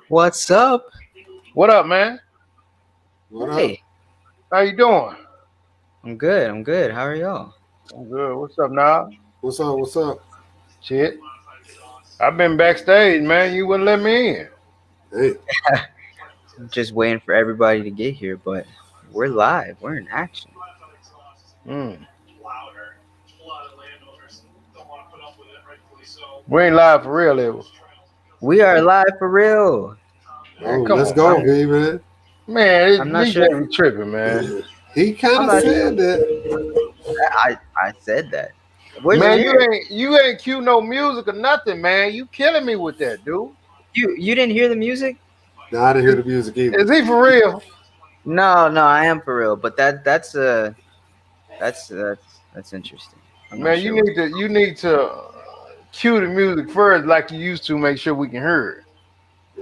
What's up? What up, man? What up? Hey, How you doing? I'm good. I'm good. How are y'all? I'm good. What's up, now? What's up? What's up? Shit. I've been backstage, man. You wouldn't let me in. Hey, Just waiting for everybody to get here, but we're live. We're in action. Mm. We ain't live for real, is we? We are live for real. Man, oh, come let's on, go, man. B man. Man, I'm not BJ sure. be tripping, man. He kind I'm of not said that. I said that. Where's Man, Jared? you ain't cue no music or nothing, man. You killing me with that, dude. You didn't hear the music? No, I didn't hear the music either. Is he for real? No, I am for real. But that's interesting. I'm not Man, sure. you need to cue the music first, like you used to, make sure we can hear it.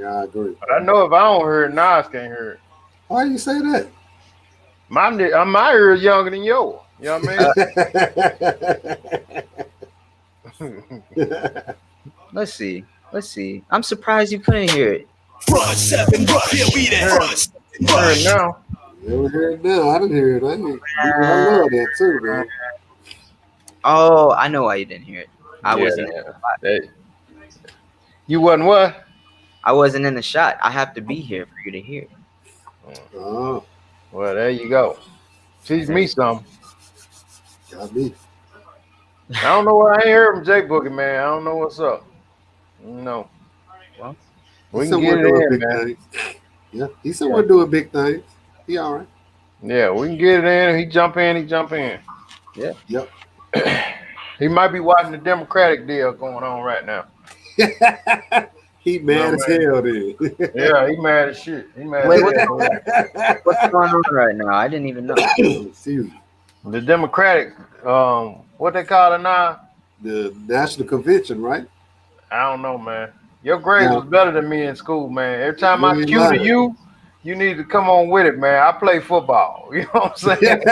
Yeah, I agree. But I know if I don't hear it, Nas can't hear it. Why you say that? My ear is younger than yours. You know what I mean? Let's see. I'm surprised you couldn't hear it. Hear it now. You ever hear it now? I didn't hear it. I love that too, man. Oh, I know why you didn't hear it. I Yeah, wasn't. You wasn't what? I wasn't in the shot. I have to be here for you to hear. Oh, Well, there you go. Teach me something. got me. I don't know what I ain't heard from Jay Boogie, man. I don't know what's up. No. Well, We He's can get somewhere it doing in, big man. things. Yeah, he's somewhere doing big things. He all right. Yeah, we can get it in. He jump in. yeah. Yep. He might be watching the Democratic deal going on right now. He mad as hell then. Yeah, he mad as shit. He mad Wait, as hell. what's going on right now? I didn't even know. Excuse me. The Democratic, what they call it now? The National Convention, right? I don't know, man. Your grades was better than me in school, man. Every time I You ain't cue to lying. you, you need to come on with it, man. I play football. You know what I'm saying?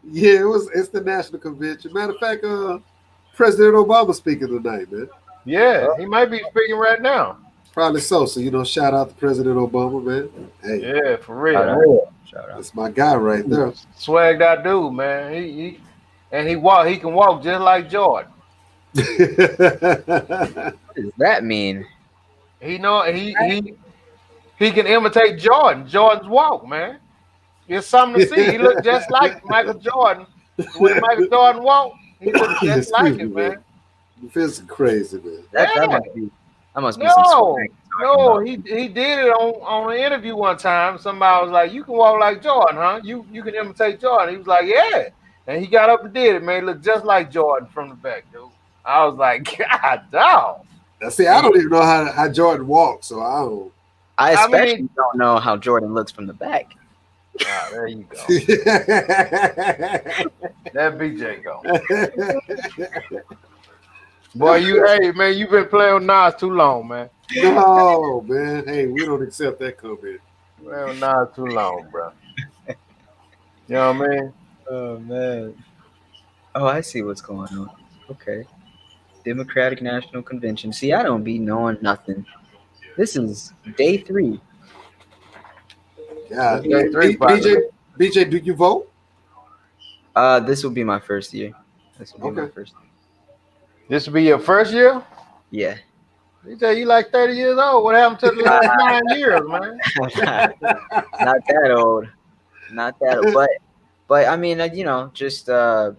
Yeah, it's the National Convention. Matter of fact, President Obama speaking tonight, man. Yeah, he might be speaking right now. Probably so. So, shout out to President Obama, man. Hey, Yeah, for real. Shout out. that's my guy right there. Swagged out dude, man. He can walk just like Jordan. What does that mean? He can imitate Jordan. Jordan's walk, man. It's something to see. He looked just like Michael Jordan. When Michael Jordan walked, he looked just like it, man. You feel so crazy, man. That Yeah. must be some swag you're talking No, about. he did it on an interview one time. Somebody was like, "You can walk like Jordan, huh? You can imitate Jordan." He was like, "Yeah," and he got up and did it, man. He looked just like Jordan from the back, dude. I was like, "God, dog." Now, see, I don't even know how Jordan walks, so I don't. I especially don't know how Jordan looks from the back. Ah, there you go. That BJ go. Boy, hey man, you been playing with Nas too long, man. No, man. Hey, we don't accept that comment. Playing with Nas too long, bro. You know what I mean? Oh man. Oh, I see what's going on. Okay. Democratic National Convention. See, I don't be knowing nothing. This is day 3. Yeah, Day 3, BJ, do you vote? This will be my first year. This will be my first year. This will be your first year? Yeah. You like 30 years old. What happened to the last 9 years, man? Not that old. But I mean, just I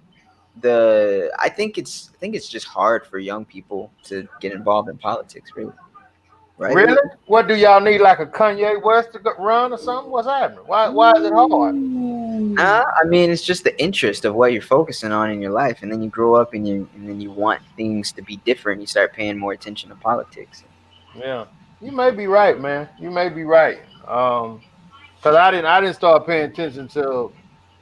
think it's just hard for young people to get involved in politics, really. Right? Really? What do y'all need, like a Kanye West to run or something? What's happening? Why is it hard? I mean, it's just the interest of what you're focusing on in your life, and then you grow up and then you want things to be different. You start paying more attention to politics. Yeah, you may be right, man. You may be right. Cause I didn't start paying attention till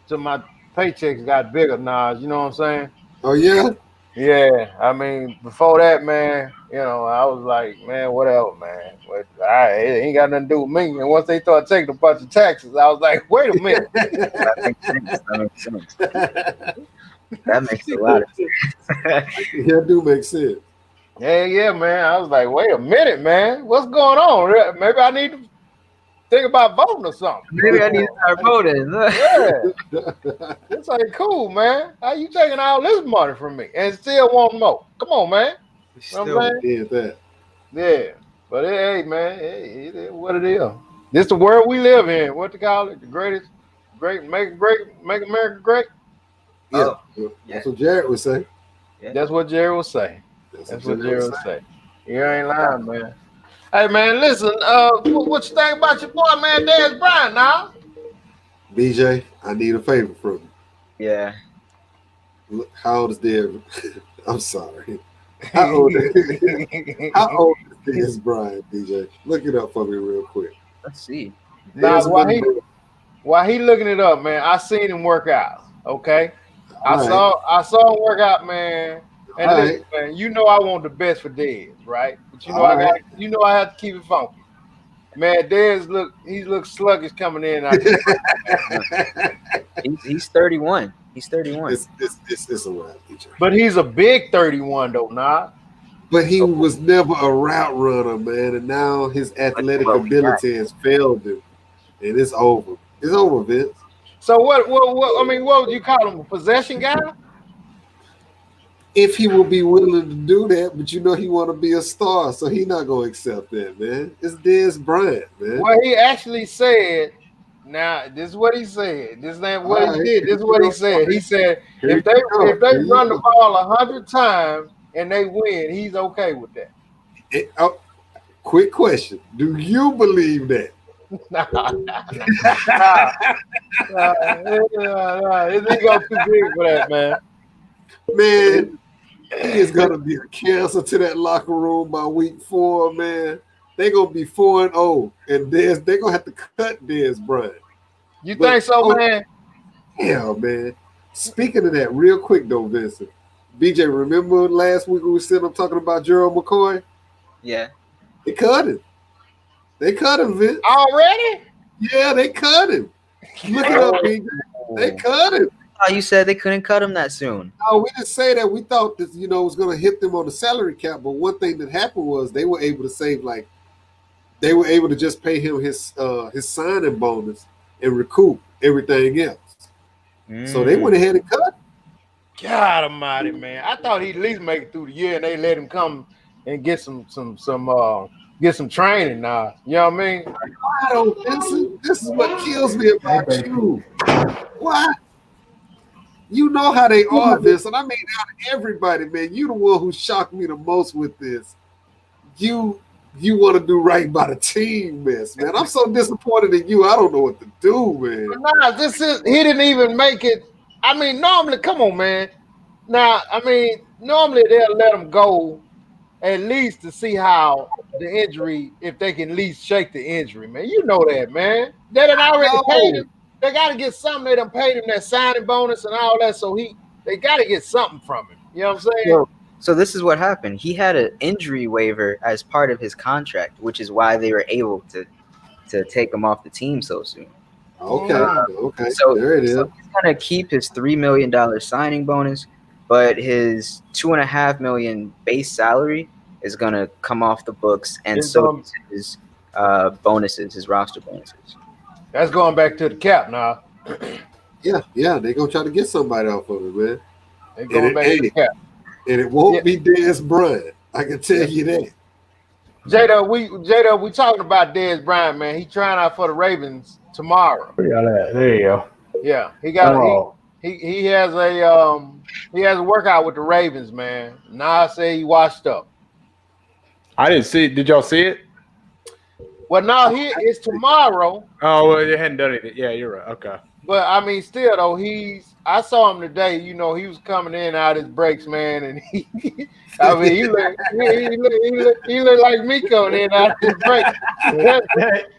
my paychecks got bigger. Nas, you know what I'm saying? Oh yeah. Yeah, I mean, before that, man, I was like, man, whatever, man. It ain't got nothing to do with me. And once they started taking a bunch of taxes, I was like, wait a minute. That makes sense. That makes sense. That makes a lot of sense. Yeah, do make sense. Yeah, man. I was like, wait a minute, man. What's going on? Maybe I need to think about voting or something. Maybe I need to start voting. Yeah, this ain't cool, man. How you taking all this money from me and still want more? Come on, man. You know what I'm saying? Did that. Yeah, but hey, man, it is what it is. This the world we live in. What to call it? The greatest, make America great. Yeah, Yeah. that's what Jared would say. Yeah. That's what Jerry was saying. That's what Jerry would say. You ain't lying, man. Hey, man, listen. What you think about your boy, man, Dez Bryant? Now, BJ, I need a favor from you. Yeah. Look, how old is Dez? I'm sorry. How old is Dez Bryant, BJ? Look it up for me real quick. Let's see. now while he looking it up, man, I seen him work out. Okay, I saw him work out, man. And listen, man, I want the best for Dez, right? But I have to keep it funky. Man, Dez looks sluggish coming in. He's 31. He's 31. It's a while, BJ. But he's a big 31 though, nah. But he was never a route runner, man, and now his athletic ability has failed him, and it's over. It's over, Vince. So what would you call him? A possession guy? If he will be willing to do that, but he want to be a star, so he not gonna accept that, man. It's Dez Bryant, man. Well, he actually said. Now, this is what he said. This ain't what he did. This is what he said. He said if they run the ball 100 times and they win, he's okay with that. Quick question: do you believe that? Nah. His ego too big for that, man. Man, he is gonna be a cancer to that locker room by week 4, man. They're gonna be 4-0, and they're gonna have to cut Dez Bryant. You think so, man? Yeah, man. Speaking of that, real quick though, Vincent. BJ, remember last week we were sitting up talking about Gerald McCoy? Yeah. They cut him. They cut him, Vince. Already? Yeah, they cut him. Look it up, BJ. They cut him. Oh, you said they couldn't cut him that soon. No, we didn't say that. We thought that it was going to hit them on the salary cap. But one thing that happened was they were able to save, they were able to just pay him his signing bonus and recoup everything else. So they went ahead and cut him. God Almighty, man! I thought he'd at least make it through the year, and they let him come and get some training now. You know what I mean? Why though, Vincent? This is what kills me about you. Why? You know how they are, Vincent. I mean, out of everybody, man, you the one who shocked me the most with this. You want to do right by the team, man. I'm so disappointed in you. I don't know what to do, man. Nah, he didn't even make it. I mean, normally, come on, man. Now, I mean, normally they'll let him go at least to see how the injury, if they can at least shake the injury, man. You know that, man. They done already paid him. They got to get something. They done paid him that signing bonus and all that, so they got to get something from him. You know what I'm saying? So this is what happened. He had an injury waiver as part of his contract, which is why they were able to take him off the team so soon. Okay. So there it is. So he's gonna keep his $3 million signing bonus, but his $2.5 million base salary is gonna come off the books, and so is his bonuses, his roster bonuses. That's going back to the cap now. Yeah, they're gonna try to get somebody off of it, man. They're going back to the cap. And it won't be Dez Bryant. I can tell you that. Jada, we talking about Dez Bryant, man. He trying out for the Ravens tomorrow. There you go. Yeah, he has a workout with the Ravens, man. Now I say he washed up. I didn't see it. Did y'all see it? Well, no, it's tomorrow. Oh, well, they hadn't done it. Yeah, you're right. Okay. But I mean, still though, I saw him today. He was coming in out his breaks, man, and he looked like me coming in out his breaks.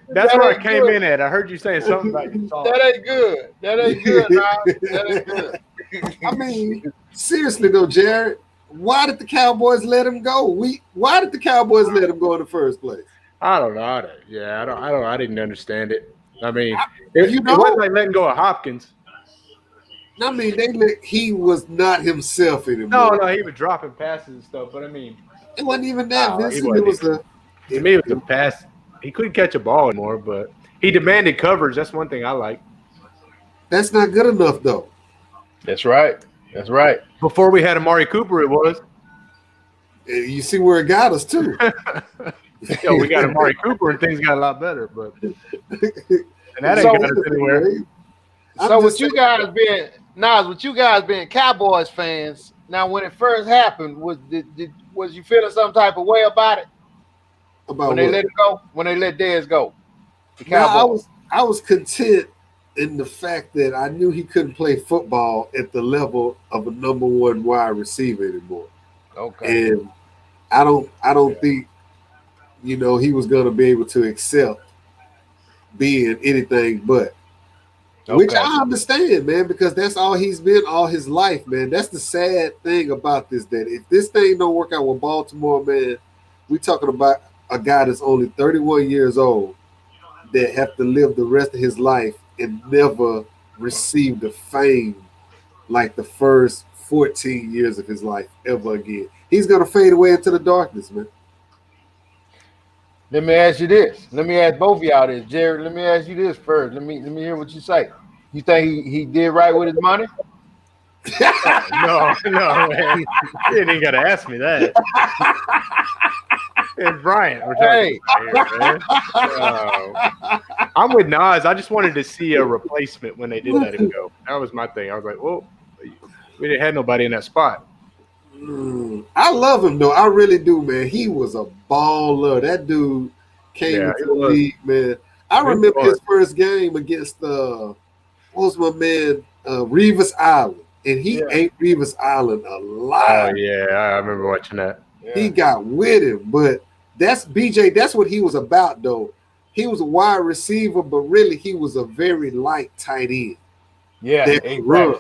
That's where I came in at. I heard you saying something about your song. That ain't good. That ain't good, nah. That ain't good. I mean, seriously though, Jared, why did the Cowboys let him go? Why did the Cowboys let him go in the first place? I don't know. I didn't understand it. I mean, it wasn't like letting go of Hopkins. I mean, he was not himself anymore. No, he was dropping passes and stuff. But I mean, it wasn't even that, Vincent. To me, it was a pass. He couldn't catch a ball anymore, but he demanded coverage. That's one thing I like. That's not good enough, though. That's right. Before we had Amari Cooper, it was. You see where it got us, too. We got Amari Cooper, and things got a lot better. But and that ain't got us anywhere. So with you guys being Cowboys fans, now when it first happened, was you feeling some type of way about it? About when they let it go? When they let Dez go? I was content in the fact that I knew he couldn't play football at the level of a number one wide receiver anymore. Okay. And I don't think, he was going to be able to accept being anything but. Okay. Which I understand, man, because that's all he's been all his life, man. That's the sad thing about this, that if this thing don't work out with Baltimore, man, we talking about a guy that's only 31 years old that have to live the rest of his life and never receive the fame like the first 14 years of his life ever again. He's going to fade away into the darkness, man. Let me ask you this. Let me ask both of y'all this. Jared, let me ask you this first. Let me hear what you say. You think he did right with his money? No, man. You ain't got to ask me that. And Bryant, we're talking about here, man. I'm with Nas. I just wanted to see a replacement when they did let him go. That was my thing. I was like, well, we didn't have nobody in that spot. I love him, though. I really do, man. He was a baller. That dude came into the league, man. I remember his first game against, what was my man, Revis Island. And he ate Revis Island alive. Oh, yeah. I remember watching that. Yeah. He got with him. But that's BJ. That's what he was about, though. He was a wide receiver, but really he was a very light tight end. Yeah, exactly.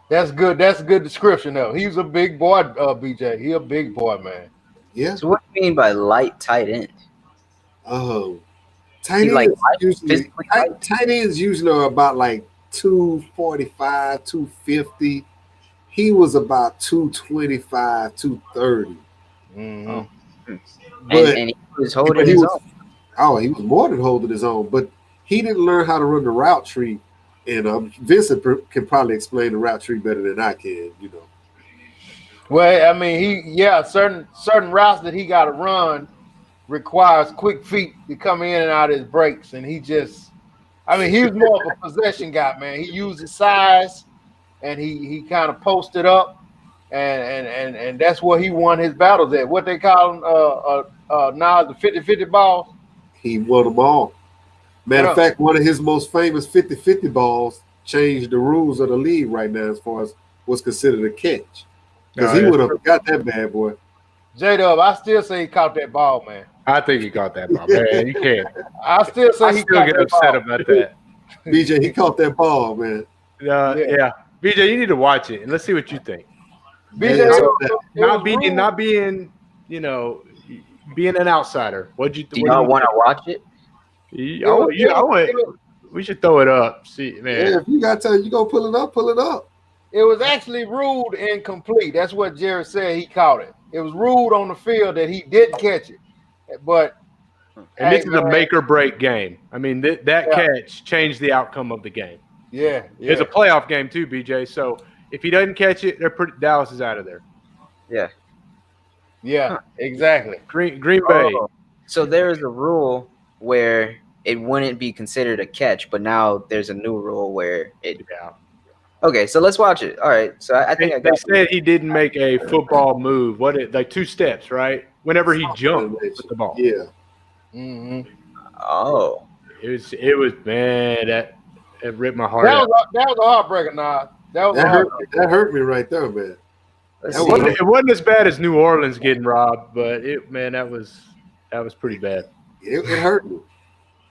That's good. That's a good description, though. He's a big boy, BJ. He a big boy, man. Yeah. So what do you mean by light tight end? Tight ends usually are about like 245, 250. He was about 225, 230. Mm-hmm. And he was holding his own. Oh, he was more than holding his own, but he didn't learn how to run the route tree. And Vincent can probably explain the route tree better than I can, Well, I mean, certain routes that he got to run requires quick feet to come in and out of his breaks, and he was more of a possession guy, man. He used his size, and he kind of posted up, and that's where he won his battles at. What they call him, now the 50-50 balls. He won them all. Matter of fact, one of his most famous 50-50 balls changed the rules of the league right now as far as what's considered a catch. Because he would have got that bad boy. J-Dub, I still say he caught that ball, man. I think he caught that ball, man. You can't. I still say he caught that ball. I still get upset about that. BJ, he caught that ball, man. Yeah. BJ, you need to watch it, and let's see what you think. BJ, not being, being an outsider. Do y'all want to watch it? We should throw it up. See, man. Yeah, if you got time, you go pull it up. It was actually ruled incomplete. That's what Jared said. He caught it. It was ruled on the field that he didn't catch it. But this is a make or break game. I mean, that catch changed the outcome of the game. Yeah. It's a playoff game too, BJ. So if he doesn't catch it, Dallas is out of there. Yeah. Yeah, exactly. Green Bay. So there is a rule where it wouldn't be considered a catch, but now there's a new rule where it. Yeah. Okay, so let's watch it. All right. So I think they said he didn't make a football move. Like 2 steps, right? Whenever he jumped with the ball. Yeah. Mm-hmm. Oh. It was man that ripped my heart out. That was a heartbreaker, nah. That hurt me right there, man. It wasn't as bad as New Orleans getting robbed, but that was pretty bad. It hurt me.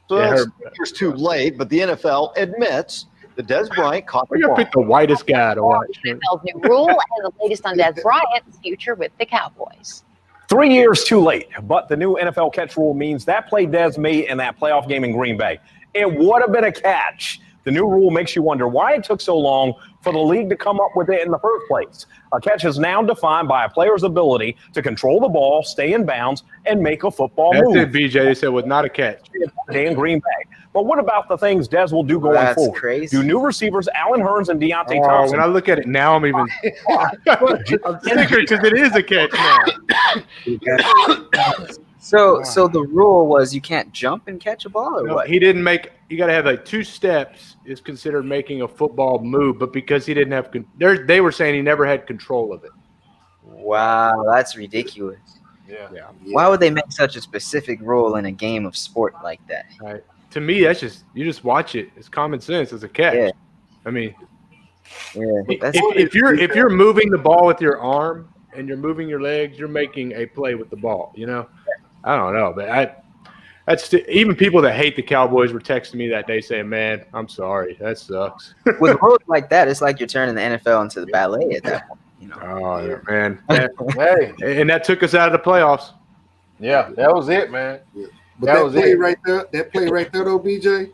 So it's too late, but the NFL admits The Dez Bryant caught the We're gonna ball. pick the whitest guy to watch. NFL's new rule and the latest on Dez Bryant's future with the Cowboys. 3 years too late, but the new NFL catch rule means that play Dez made in that playoff game in Green Bay, it would have been a catch. The new rule makes you wonder why it took so long for the league to come up with it in the first place. A catch is now defined by a player's ability to control the ball, stay in bounds, and make a football move. That's it, BJ. They said was not a catch. In Green Bay. But what about the things Dez will do going That's forward? crazy. Do new receivers Allen Hurns and Deontay Oh, Thompson? when I look at it now, I'm even I'm sicker because it is a catch now. So the rule was you can't jump and catch a ball, or No, what? he didn't make. You got to have like 2 steps is considered making a football move, but because he didn't have, they were saying he never had control of it. Wow, that's ridiculous. Yeah. Why would they make such a specific rule in a game of sport like that? Right. To me, that's just you just watch it. It's common sense. It's a catch. Yeah. I mean, Yeah, that's if you're moving the ball with your arm and you're moving your legs, you're making a play with the ball. You know, I don't know, but even people that hate the Cowboys were texting me that day saying, "Man, I'm sorry, that sucks." with rules like that, it's like you're turning the NFL into the ballet at that point. You know. Oh yeah, man, Hey, and that took us out of the playoffs. yeah, that was it, man. But That that was play it. right there, though, BJ,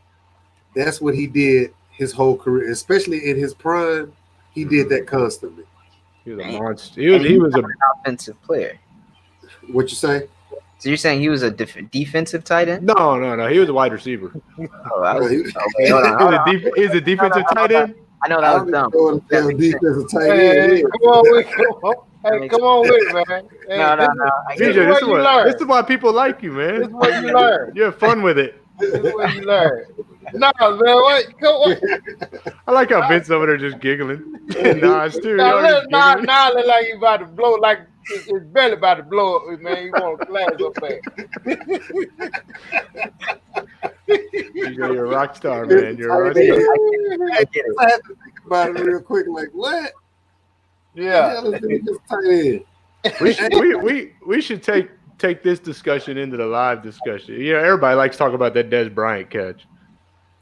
that's what he did his whole career, especially in his prime. He did that constantly. He was a monster. He was a an offensive player. What you say? So you're saying he was a defensive tight end? no. He was a wide receiver. Oh, I was, He- okay, hold on, hold on. He was a defensive tight end. I know that was dumb. Damn defensive tight Hey, end. come on, hey, come on with it, man. Hey, No. I This BJ, get it. is what you learn. this is why people like you, This is man. what you learn. You have fun with it. This is what you learn. No, man, what? Come on. I like how Vince over there just giggling. Nas too. Now, Y'all just giggling. now look like you about to blow, like his belly about to blow up, man. You want a glass up there. You're a rock star, man. You're a rock I star. get it. I had to think about it real quick. Like, what? Yeah. The hell is this tight end? We should take this discussion into the live discussion. You know, everybody likes to talk about that Dez Bryant catch.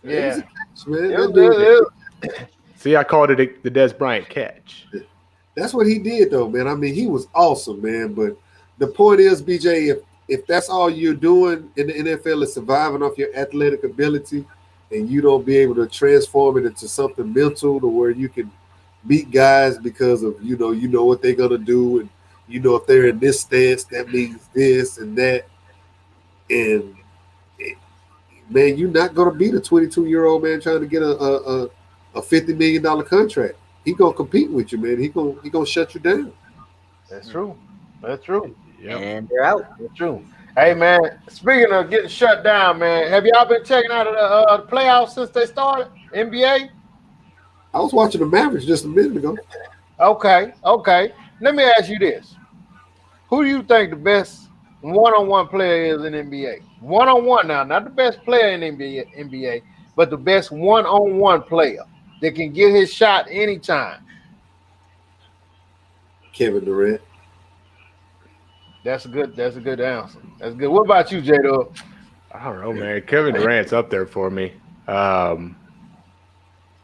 Yeah. Man, It that was- dude- See, I called it the Dez Bryant catch. That's what he did, though, man. I mean, he was awesome, man. But the point is, BJ, if that's all you're doing in the NFL is surviving off your athletic ability, and you don't be able to transform it into something mental to where you can beat guys because of you know what they're gonna do, and you know if they're in this stance, that means this and that, and man, you're not gonna beat a 22-year-old man trying to get a $50 million contract. He gonna compete with you, man. He gonna shut you down. That's true. That's true. Yep. And they're out. That's true. Hey, man, speaking of getting shut down, man, have y'all been checking out the playoffs since they started? NBA? I was watching the Mavericks just a minute ago. Okay. Let me ask you this. Who do you think the best one-on-one player is in NBA? One-on-one now, not the best player in NBA, but the best one-on-one player that can get his shot anytime. Kevin Durant. That's a good answer. That's good. What about you, J-Dub? I don't know, man. Kevin Durant's up there for me.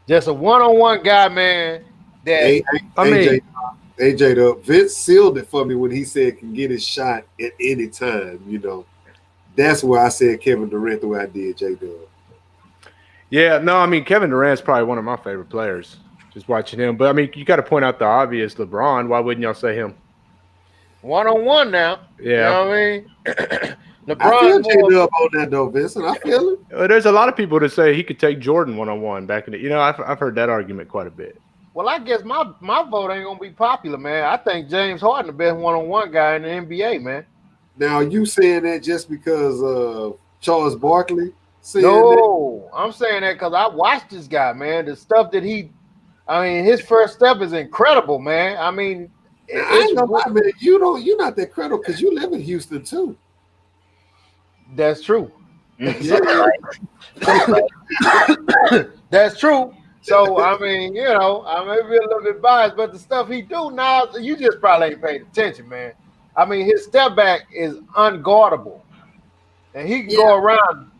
Just a one-on-one guy, man. That AJ though, Vince sealed it for me when he said can get his shot at any time. You know, that's where I said Kevin Durant the way I did J-Dub. Yeah, no, I mean Kevin Durant's probably one of my favorite players. Just watching him, but I mean you got to point out the obvious. LeBron. Why wouldn't y'all say him? one-on-one now. Yeah. You know what I mean? I feel LeBron. J-Dub on that though, Vincent. I feel it. Well, there's a lot of people that say he could take Jordan one-on-one back in the. You know, I've heard that argument quite a bit. Well, I guess my vote ain't gonna be popular, man. I think James Harden the best one-on-one guy in the NBA, man. Now you saying that just because Charles Barkley said that? No, I'm saying that because I watched this guy, man. The stuff that his first step is incredible, man. I mean, Now, I ain't gonna lie, man. You're not that credible because you live in Houston too. That's true. Yeah. That's true. So I mean, you know, I may be a little bit biased, but the stuff he do now, you just probably ain't paying attention, man. I mean, his step back is unguardable, and he can go around.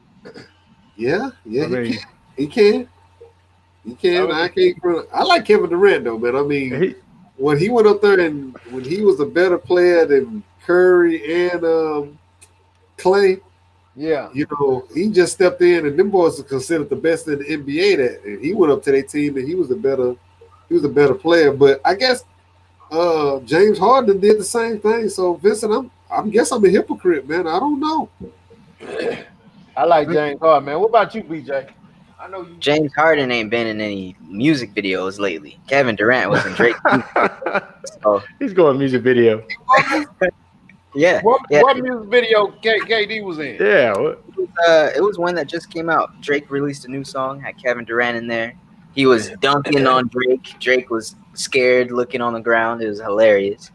Yeah, I mean, he can. You can. I can't. I like Kevin Durant though, man. I mean, when he went up there and when he was a better player than Curry and Clay. Yeah, you know, he just stepped in, and them boys are considered the best in the NBA. And he went up to their team, and he was a better player. But I guess James Harden did the same thing. So Vincent, I'm a hypocrite, man. I don't know. I like James Harden, man. What about you, BJ? I know you. James Harden ain't been in any music videos lately. Kevin Durant was in Drake. So he's going music video. yeah. What music video KD was in? Yeah. It was one that just came out. Drake released a new song, had Kevin Durant in there. He was dunking on Drake. Drake was scared, looking on the ground. It was hilarious.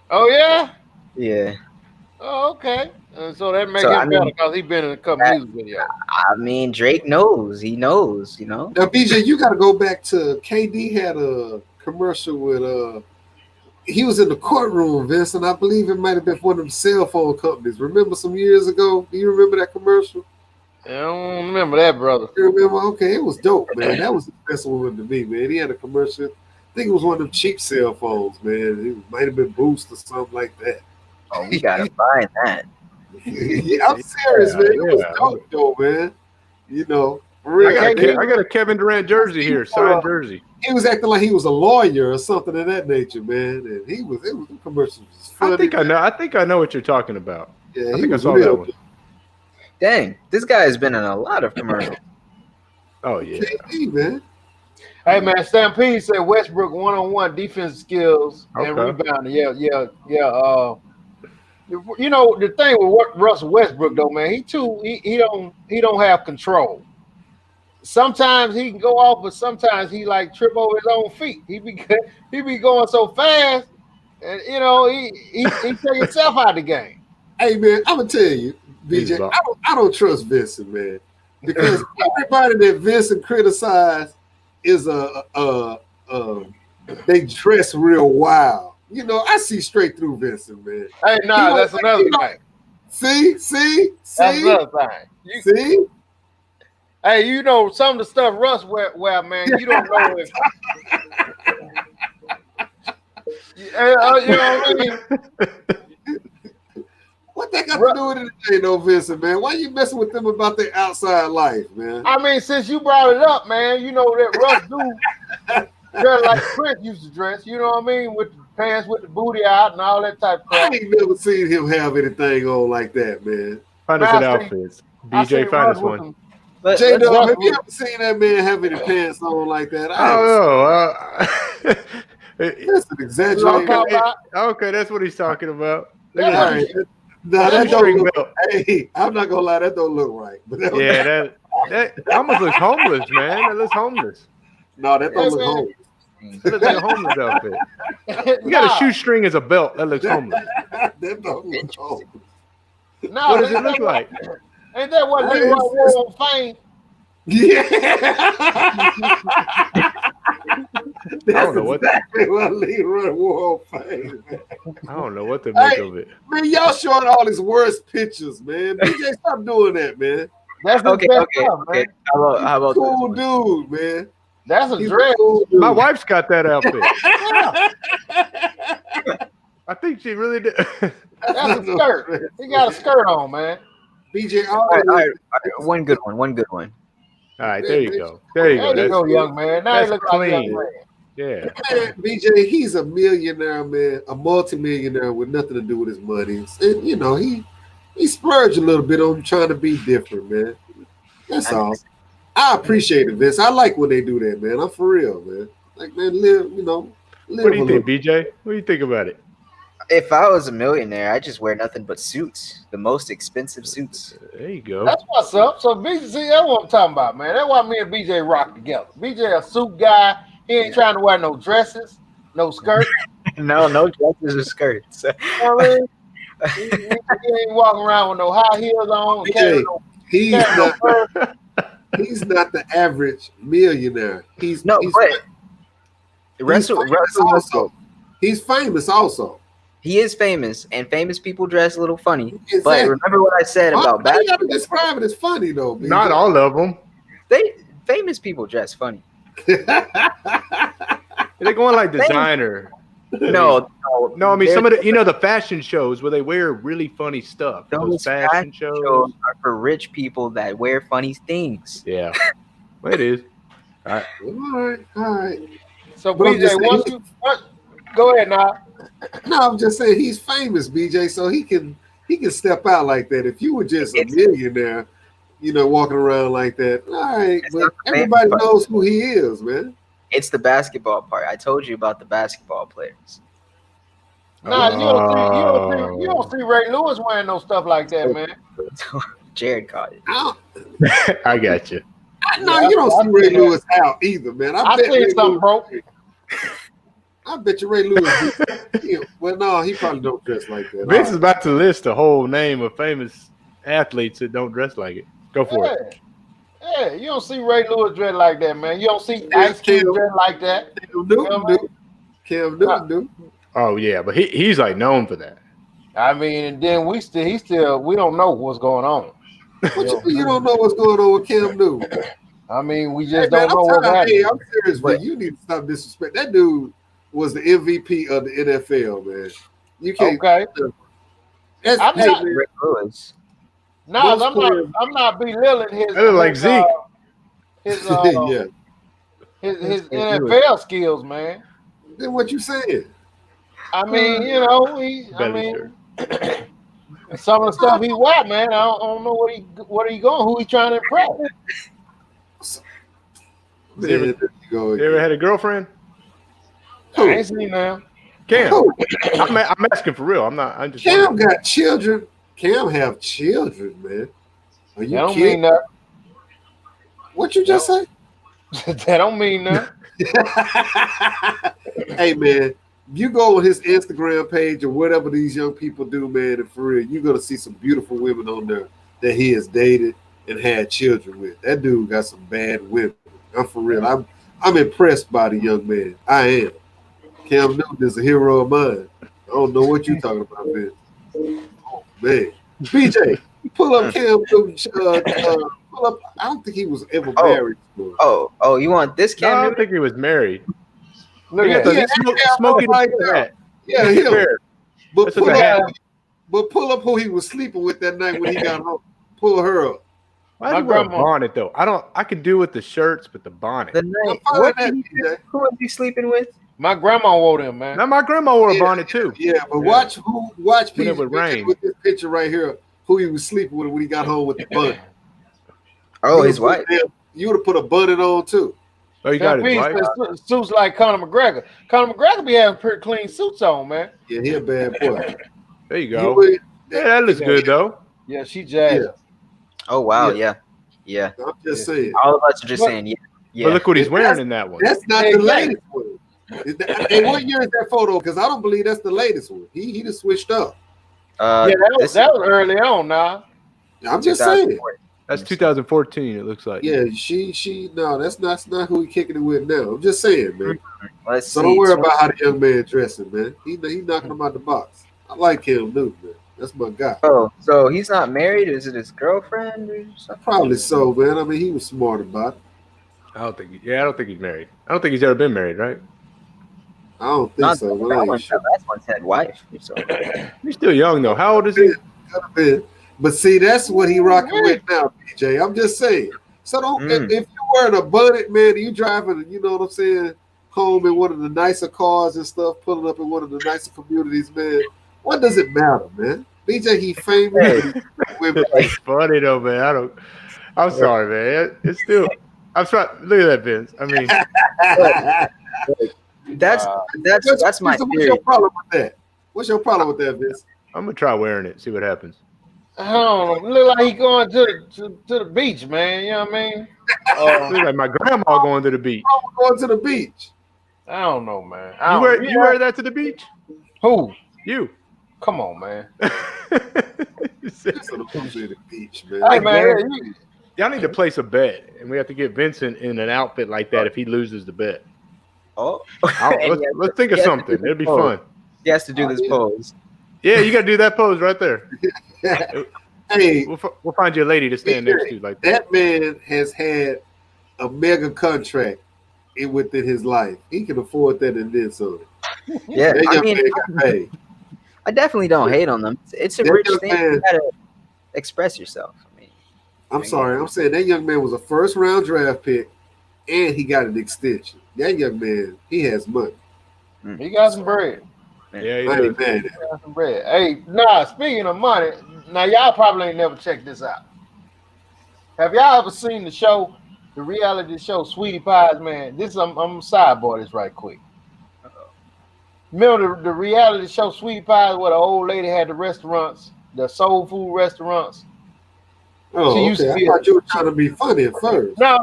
Oh yeah. Yeah. Oh okay. So that makes him better because he's been in a couple music videos. I mean, Drake knows. He knows. You know. Now, BJ, you got to go back to KD had a commercial with he was in the courtroom, Vince, and I believe it might have been one of them cell phone companies. Remember some years ago? Do you remember that commercial? I don't remember that, brother. You remember? Okay, it was dope, man. That was the best one to me, man. He had a commercial. I think it was one of them cheap cell phones, man. It might have been Boost or something like that. Oh, we gotta find that. Yeah, I'm serious, man. It was dope, though, man. You know, for real. I got a Kevin Durant jersey here, signed jersey. He was acting like he was a lawyer or something of that nature, man. And it was the commercial was funny. I think I know what you're talking about. Yeah, I think I saw that one. Dang, this guy has been in a lot of commercials. Oh yeah. KD, man. Hey man, Stampede said Westbrook one-on-one defense skills and rebounding. Yeah. You know the thing with Russell Westbrook though, man, he don't have control. Sometimes he can go off, but sometimes he like trip over his own feet. He be going so fast, and you know he take himself out of the game. Hey man, I'm gonna tell you, BJ, I don't trust Vincent, man, because everybody that Vincent criticized is they dress real wild. You know, I see straight through Vincent, man. Hey, that's another thing. See, that's another thing. See. Hey, you know some of the stuff Russ wear, man. You don't know if you know what I mean. What that got to do with anything, though, Vincent, man? Why you messing with them about their outside life, man? I mean, since you brought it up, man, you know that Russ do dress like Prince used to dress. You know what I mean, with the pants with the booty out and all that type of crap. I ain't never seen him have anything on like that, man. Find us an outfits. BJ, find us one. J-Dub, have you ever seen that man have any pants on like that? I don't know. That's an exaggeration. Okay, that's what he's talking about. Look at that. No, that don't look. Hey, I'm not gonna lie, that don't look right. But that almost looks homeless, man. That looks homeless. No, that don't look homeless. That looks like a homeless outfit. You got a shoestring as a belt. That looks homeless. That don't look homeless. No, what does it look like? Ain't that what Leroy wore on Fame? Yeah. I don't know what Leroy wore on Fame. I don't know what to make of it. Man, y'all showing all his worst pictures, man. DJ, stop doing that, man. That's okay. Man. How about cool dude, man. That's a dress. Cool my wife's got that outfit. I think she really did. That's a skirt. He got a skirt on, man. BJ, all right. One good one. All right, there you go. There you go, young man. Now he looks clean. like a young man. Yeah. Man, BJ, he's a millionaire, man, a multimillionaire with nothing to do with his money. And, you know, he splurged a little bit on trying to be different, man. That's all. I appreciate it, Vince. I like when they do that, man. I'm for real, man. Like, man, live. What do you think, BJ? What do you think about it? If I was a millionaire, I just wear nothing but suits, the most expensive suits. There you go. That's what's up. So BJ, see, that's what I'm talking about, man. That's why me and BJ rock together. BJ a suit guy. He ain't trying to wear no dresses, no skirts. no dresses or skirts. You know what I mean? He ain't walking around with no high heels on. BJ, he's not the average millionaire. He's famous also. He is famous, and famous people dress a little funny. Exactly. But remember what I said about basketball. You describe it as funny though. BJ. Not all of them. Famous people dress funny. They're going like designer. No. I mean some of the the fashion shows where they wear really funny stuff. Those fashion shows are for rich people that wear funny things. Yeah, well, it is. All right. So But I'm just BJ, saying, go ahead now. No, I'm just saying he's famous, BJ, so he can step out like that. If you were just a millionaire, walking around like that, all right, but everybody knows who he is, man. It's the basketball part. I told you about the basketball players. Nah, you don't see Ray Lewis wearing no stuff like that, man. Jared caught it. I got you. No, you don't see Ray Lewis out either, man. I seen something, bro. I bet you Ray Lewis. Well, no, he probably don't dress like that. Vince is about to list a whole name of famous athletes that don't dress like it. Go for it. Yeah, you don't see Ray Lewis dress like that, man. You don't see Ice Cube dress like that. Cam Newton do. Oh yeah, but he's like known for that. I mean, and then we don't know what's going on. You don't know what's going on with Cam Newton? I mean, we just don't know what's happening. Hey, I'm serious, man. You need to stop disrespect. That dude was the MVP of the NFL, man. You can't. Okay. I'm not Rick Lewis. No, I'm not belittling his. Like Zeke. His NFL skills, man. Then what you saying? I mean, some of the stuff he watch, man. I don't know what he going, who he trying to impress. Man, you ever had a girlfriend? I ain't seen now. Cam, I'm asking for real. I'm just. Cam got children. Cam have children, man. Are you don't kidding? mean that. What you just say? That don't mean that. Hey, man, you go on his Instagram page or whatever these young people do, man, and for real, you're going to see some beautiful women on there that he has dated and had children with. That dude got some bad women. I'm for real. I'm impressed by the young man. I am. Cam Newton is a hero of mine. I don't know what you're talking about, man. Oh, man. BJ, pull up Cam Newton. Pull up. I don't think he was ever married. Oh, you want this Cam Newton? I don't think he was married. Look at that. Smoking like that. Yeah, him. But pull up who he was sleeping with that night when he got home. Pull her up. Why do you wear a bonnet though? I can do with the shirts, but the bonnet. Who was he sleeping with? My grandma wore them, man. Now my grandma wore a bonnet too. Yeah, but watch when it would rain. With this picture right here, who he was sleeping with when he got home with the bonnet. Oh, his wife. You would have put a bonnet on too. Oh, you got his wife. Suits like Conor McGregor. Conor McGregor be having pretty clean suits on, man. Yeah, he a bad boy. There you go. That looks good though. Yeah, she jazzed. Yeah. Oh wow, yeah. I'm just saying. All of us are just saying, yeah. But look what he's wearing in that one. That's not the latest one. Hey, what year is that photo? Because I don't believe that's the latest one. He just switched up. That was early on now. I'm just saying. That's 2014. It looks like. Yeah, she. No, that's not who he kicking it with now. I'm just saying, man. Let's don't worry about how the young man dressing, man. He knocking him out the box. I like Cam Newton, man. That's my guy. Oh, so he's not married? Is it his girlfriend or something? Probably so, man. I mean, he was smart about it. I don't think he's married. I don't think he's ever been married, right? I don't think so. That one's had wife. So. He's still young though. How old is he? But see, that's what he rocking with now, BJ. I'm just saying. So don't if you're wearing a bonnet, man, you driving, you know what I'm saying, home in one of the nicer cars and stuff, pulling up in one of the nicer communities, man. What does it matter, man? BJ, he famous. It's funny though, man. I'm sorry, man. It's still. I'm trying. Look at that, Vince. I mean, that's my theory. What's your problem with that? What's your problem with that, Vince? I'm gonna try wearing it. See what happens. I don't know. Look like he going to the beach, man. You know what I mean? Look like my grandma going to the beach. Going to the beach. I don't know, man. You wear that to the beach? Who? You. Come on, man. The beach, man. Hey, man. Y'all need to place a bet, and we have to get Vincent in an outfit like that if he loses the bet. Let's think of something. It'll be fun. He has to do this pose. Yeah, you got to do that pose right there. Hey, we'll find you a lady to stand next to like that. That man has had a mega contract within his life. He can afford that and then some. Yeah, That I young mean, man got paid. I definitely don't hate on them. It's a That rich young thing. man- You gotta express yourself. I mean, I'm sorry. I'm saying that young man was a first round draft pick, and he got an extension. That young man, he has money. He got some bread. Yeah, he I does. ain't mad at him. He got some bread. Hey, nah, speaking of money, now y'all probably ain't never checked this out. Have y'all ever seen the show, the reality show Sweetie Pies, man? This I'm sidebar this right quick. Remember the reality show Sweetie Pies where the old lady had the restaurants, the soul food restaurants? Oh, She used okay. to I be thought you were trying to be funny at first. No.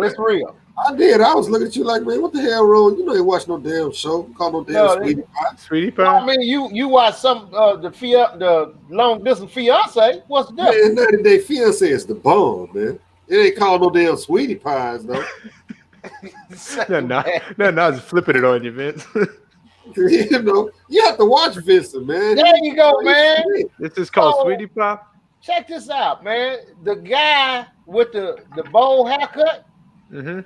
This real. I did. I was looking at you like, man, what the hell wrong? You know, ain't watch no damn show. Call no damn No, Sweetie Pie. Sweetie I Pie. mean, you watch some the long distance fiance. What's the difference? Man, 90 Day Fiance is the bomb, man. It ain't called no damn Sweetie Pies, though. No, I was flipping it on you, Vince. You know, you have to watch Vincent, man. There you go, man. This is called Oh. Sweetie Pie. Check this out, man. The guy with the bowl haircut. Mm-hmm.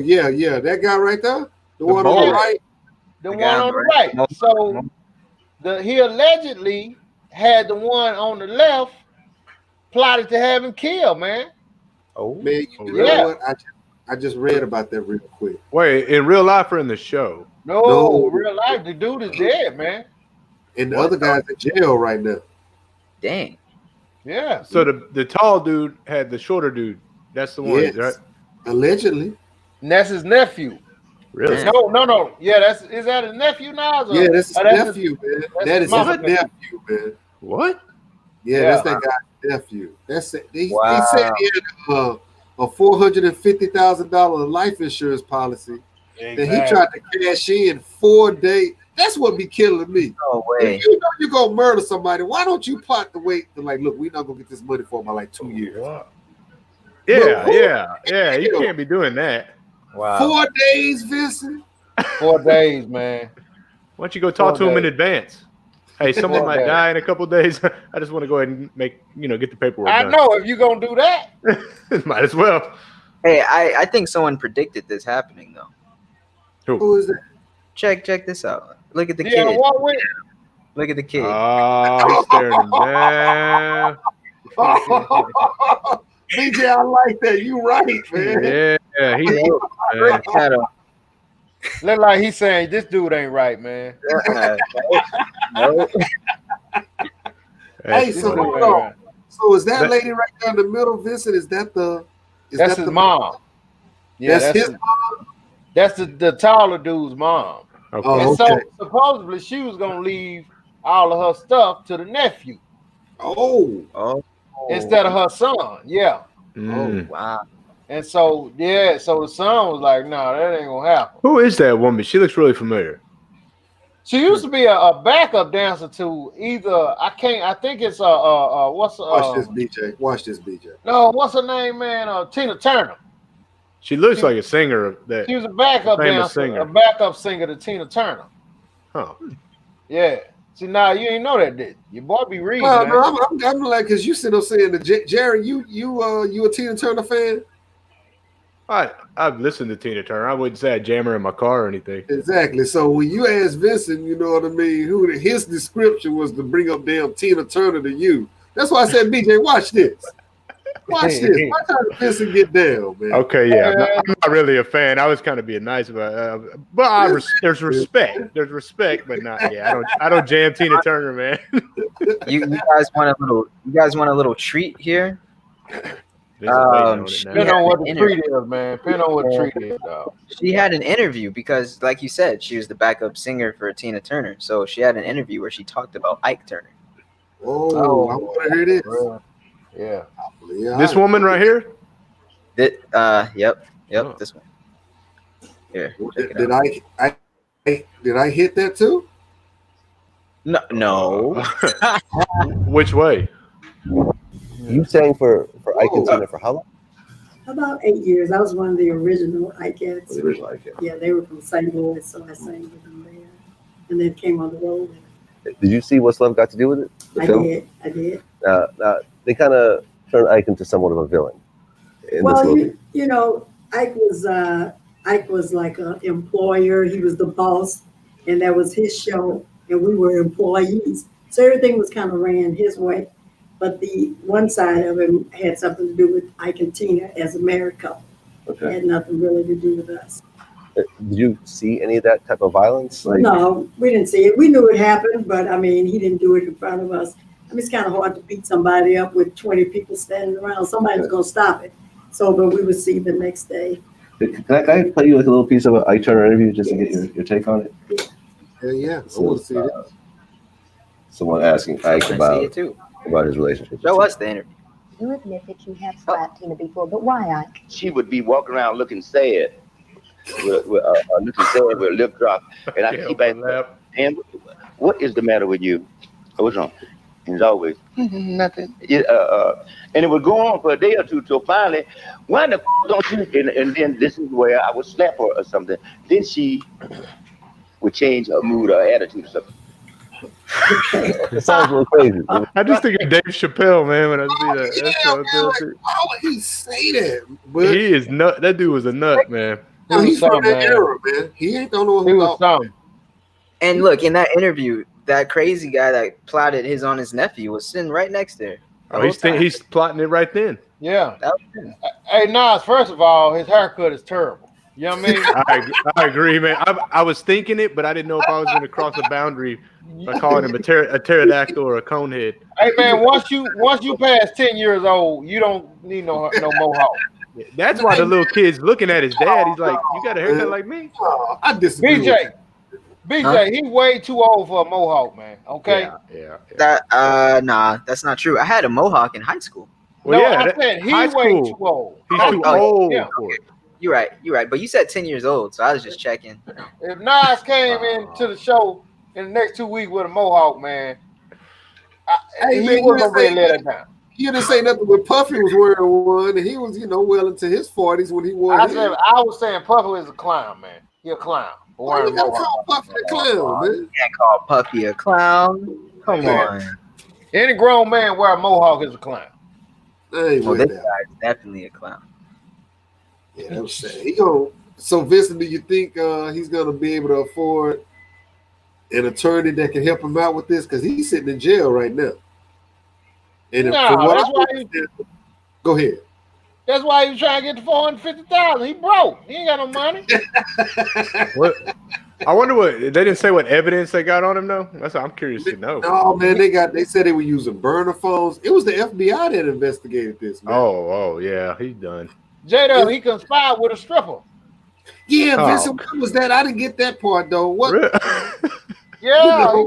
Yeah, that guy right there, the one on bald. the right. The The one guy on the right. So he allegedly had the one on the left plotted to have him killed, man. oh, Man, you Yeah. know what? I just read about that real quick. Wait, in real life or in the show? No, real life, the dude is dead, man. And the other guy's in jail right now. dang. Yeah. So the tall dude had the shorter dude. That's the one, Yes. right? Allegedly. And that's his nephew. Really? No. Yeah, is that his nephew now? Yeah, that's his that's nephew, man. that's That his is his mama. nephew, man. What? Yeah, Yeah. that's that guy's nephew. That's it. He Wow. said he had a $450,000 life insurance policy that he tried to cash in 4 days. That's what be killing me. No way. If you know you're gonna murder somebody, why don't you plot to wait to like, look, we're not gonna get this money for about like 2 years. Yeah. You can't be doing that. Wow. 4 days, Vincent. 4 days, man. Why don't you go talk to him in advance? Hey, someone 4 might days. die in a couple days. I just want to go ahead and get the paperwork I done. know if you're gonna do that. Might as well. Hey, I think someone predicted this happening though. Who is that? Check this out. Look at the Yeah, kid. what with? Look at the kid. He's staring him down. BJ, I like that. You right, man. Yeah, he's Rick had a- Look like he's saying this dude ain't right, man. no. Hey, so hold on. So is that lady right there in the middle, Vincent? Is that the? That's his mom. Yeah, That's his mom. That's the taller dude's mom. Okay. Oh, And so okay. supposedly she was gonna leave all of her stuff to the nephew Oh, instead of her son. Yeah. Mm. Wow. And so the son was like, "No, that ain't gonna happen." Who is that woman? She looks really familiar. She used to be a backup dancer to either I think it's what's watch this, BJ. Watch this, BJ. no, what's her name, man? Tina Turner. She looks like a singer of that. She was a backup famous dancer, singer. a backup singer to Tina Turner. Huh. Yeah. See, now you ain't know that, did you? Your boy be reading. Well, Man. no, I'm like, cause you sit up saying that Jerry, you a Tina Turner fan? I've listened to Tina Turner. I wouldn't say I jam her in my car or anything. Exactly. So when you asked Vincent, you know what I mean, his description was to bring up damn Tina Turner to you. That's why I said, BJ, watch this. Watch this. Watch how Vincent get down, man. Okay, yeah. I'm not really a fan. I was kind of being nice about it. But there's respect. There's respect, but not. Yeah, I don't jam Tina Turner, man. You guys want a little treat here? Depend on what the treat is, man. Depend on what the treat is, dog. She had an interview because, like you said, she was the backup singer for Tina Turner. So she had an interview where she talked about Ike Turner. Oh, I want to hear this. Yeah. This woman right here? Yep, Oh. this one. Here. Did I hit that too? No. Which way? You sang for Ike and Tina for how long? About 8 years. I was one of the original Ikeettes. The original Ike. Yeah, they were from St. Louis, so I sang with them there. And then came on the road. Did you see What's Love Got to Do with it? The film? I did. They kind of turned Ike into somewhat of a villain in this Well, movie. you know, Ike was like an employer. He was the boss, and that was his show, and we were employees. So everything was kind of ran his way. But the one side of him had something to do with Ike and Tina as a married couple. It had nothing really to do with us. Did you see any of that type of violence? Like, No, we didn't see it. We knew it happened, but I mean, he didn't do it in front of us. I mean, it's kind of hard to beat somebody up with 20 people standing around. Somebody's going to stop it. So, but we would see the next day. can I play you like a little piece of an Ike Turner interview just to get your take on it? Yeah. I want to see it. Someone asking Ike about his relationship. Show us the interview. You admit that you have slapped Tina before, but why, Ike? She would be walking around looking sad, looking sad with a lip drop, and I keep asking, "And what is the matter with you? What's wrong?" And it's always nothing. And it would go on for a day or two till finally, why the don't you? And then this is where I would slap her or something. Then she would change her mood or attitude or something. It sounds a little crazy. I just think of Dave Chappelle, man, when I see that. Why would he say that? But he is nut. That dude was a nut, man. no, he's from that era, man. He ain't the one who was something. And look, in that interview, that crazy guy that plotted his on his nephew was sitting right next there. Oh, he's plotting it right then. Yeah. Hey, Nas, first of all, his haircut is terrible. You know what I mean? I agree, man. I was thinking it, but I didn't know if I was going to cross a boundary by calling him a pterodactyl or a conehead. Hey, man, once you pass 10 years old, you don't need no mohawk. That's why the little kid's looking at his dad. He's like, "You got a haircut like me?" I disagree. BJ, he's way too old for a mohawk, man. Okay. Yeah. That nah, that's not true. I had a mohawk in high school. Well, I said he's way too old. He's too old yeah. for it. You're right. But you said 10 years old, so I was just checking. If Nas came into the show in the next 2 weeks with a mohawk, man, he wouldn't really let it down. You didn't say nothing when Puffy was wearing one, and he was, well into his 40s when he wore it. I was saying Puffy is a clown, man. He a clown. Why you gotta call Puffy a clown, man? You can't call Puffy a clown. Come on. Any grown man wear a mohawk is a clown. This guy's definitely a clown. Yeah, that was sad. So, Vincent, do you think he's gonna be able to afford an attorney that can help him out with this? Because he's sitting in jail right now. And go ahead. That's why he was trying to get the $450,000. He broke. He ain't got no money. What? I wonder what they didn't say. What evidence they got on him though? That's what I'm curious to know. No, man, they said they were using burner phones. It was the FBI that investigated this, man. Oh, yeah, he's done. J-Dub, he conspired with a stripper. Yeah, Vincent, what was that? I didn't get that part though. What? Really? Yeah,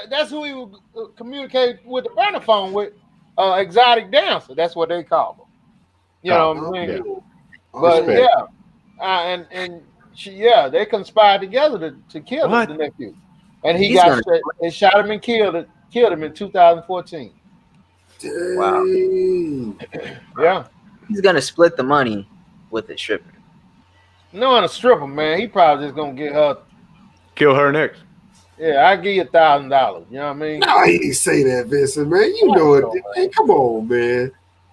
that's who he would communicate with the burner phone with. Exotic dancer. That's what they call them. You know what I mean? Yeah. But they conspired together to kill the nephew, and he shot him and killed him in 2014. Wow. Yeah. He's gonna split the money with the stripper. No, and a stripper, man. He probably just gonna get her. Kill her next. Yeah, I give you $1,000. You know what I mean? No, he didn't say that, Vincent, man. You know it. Hey, come on, man.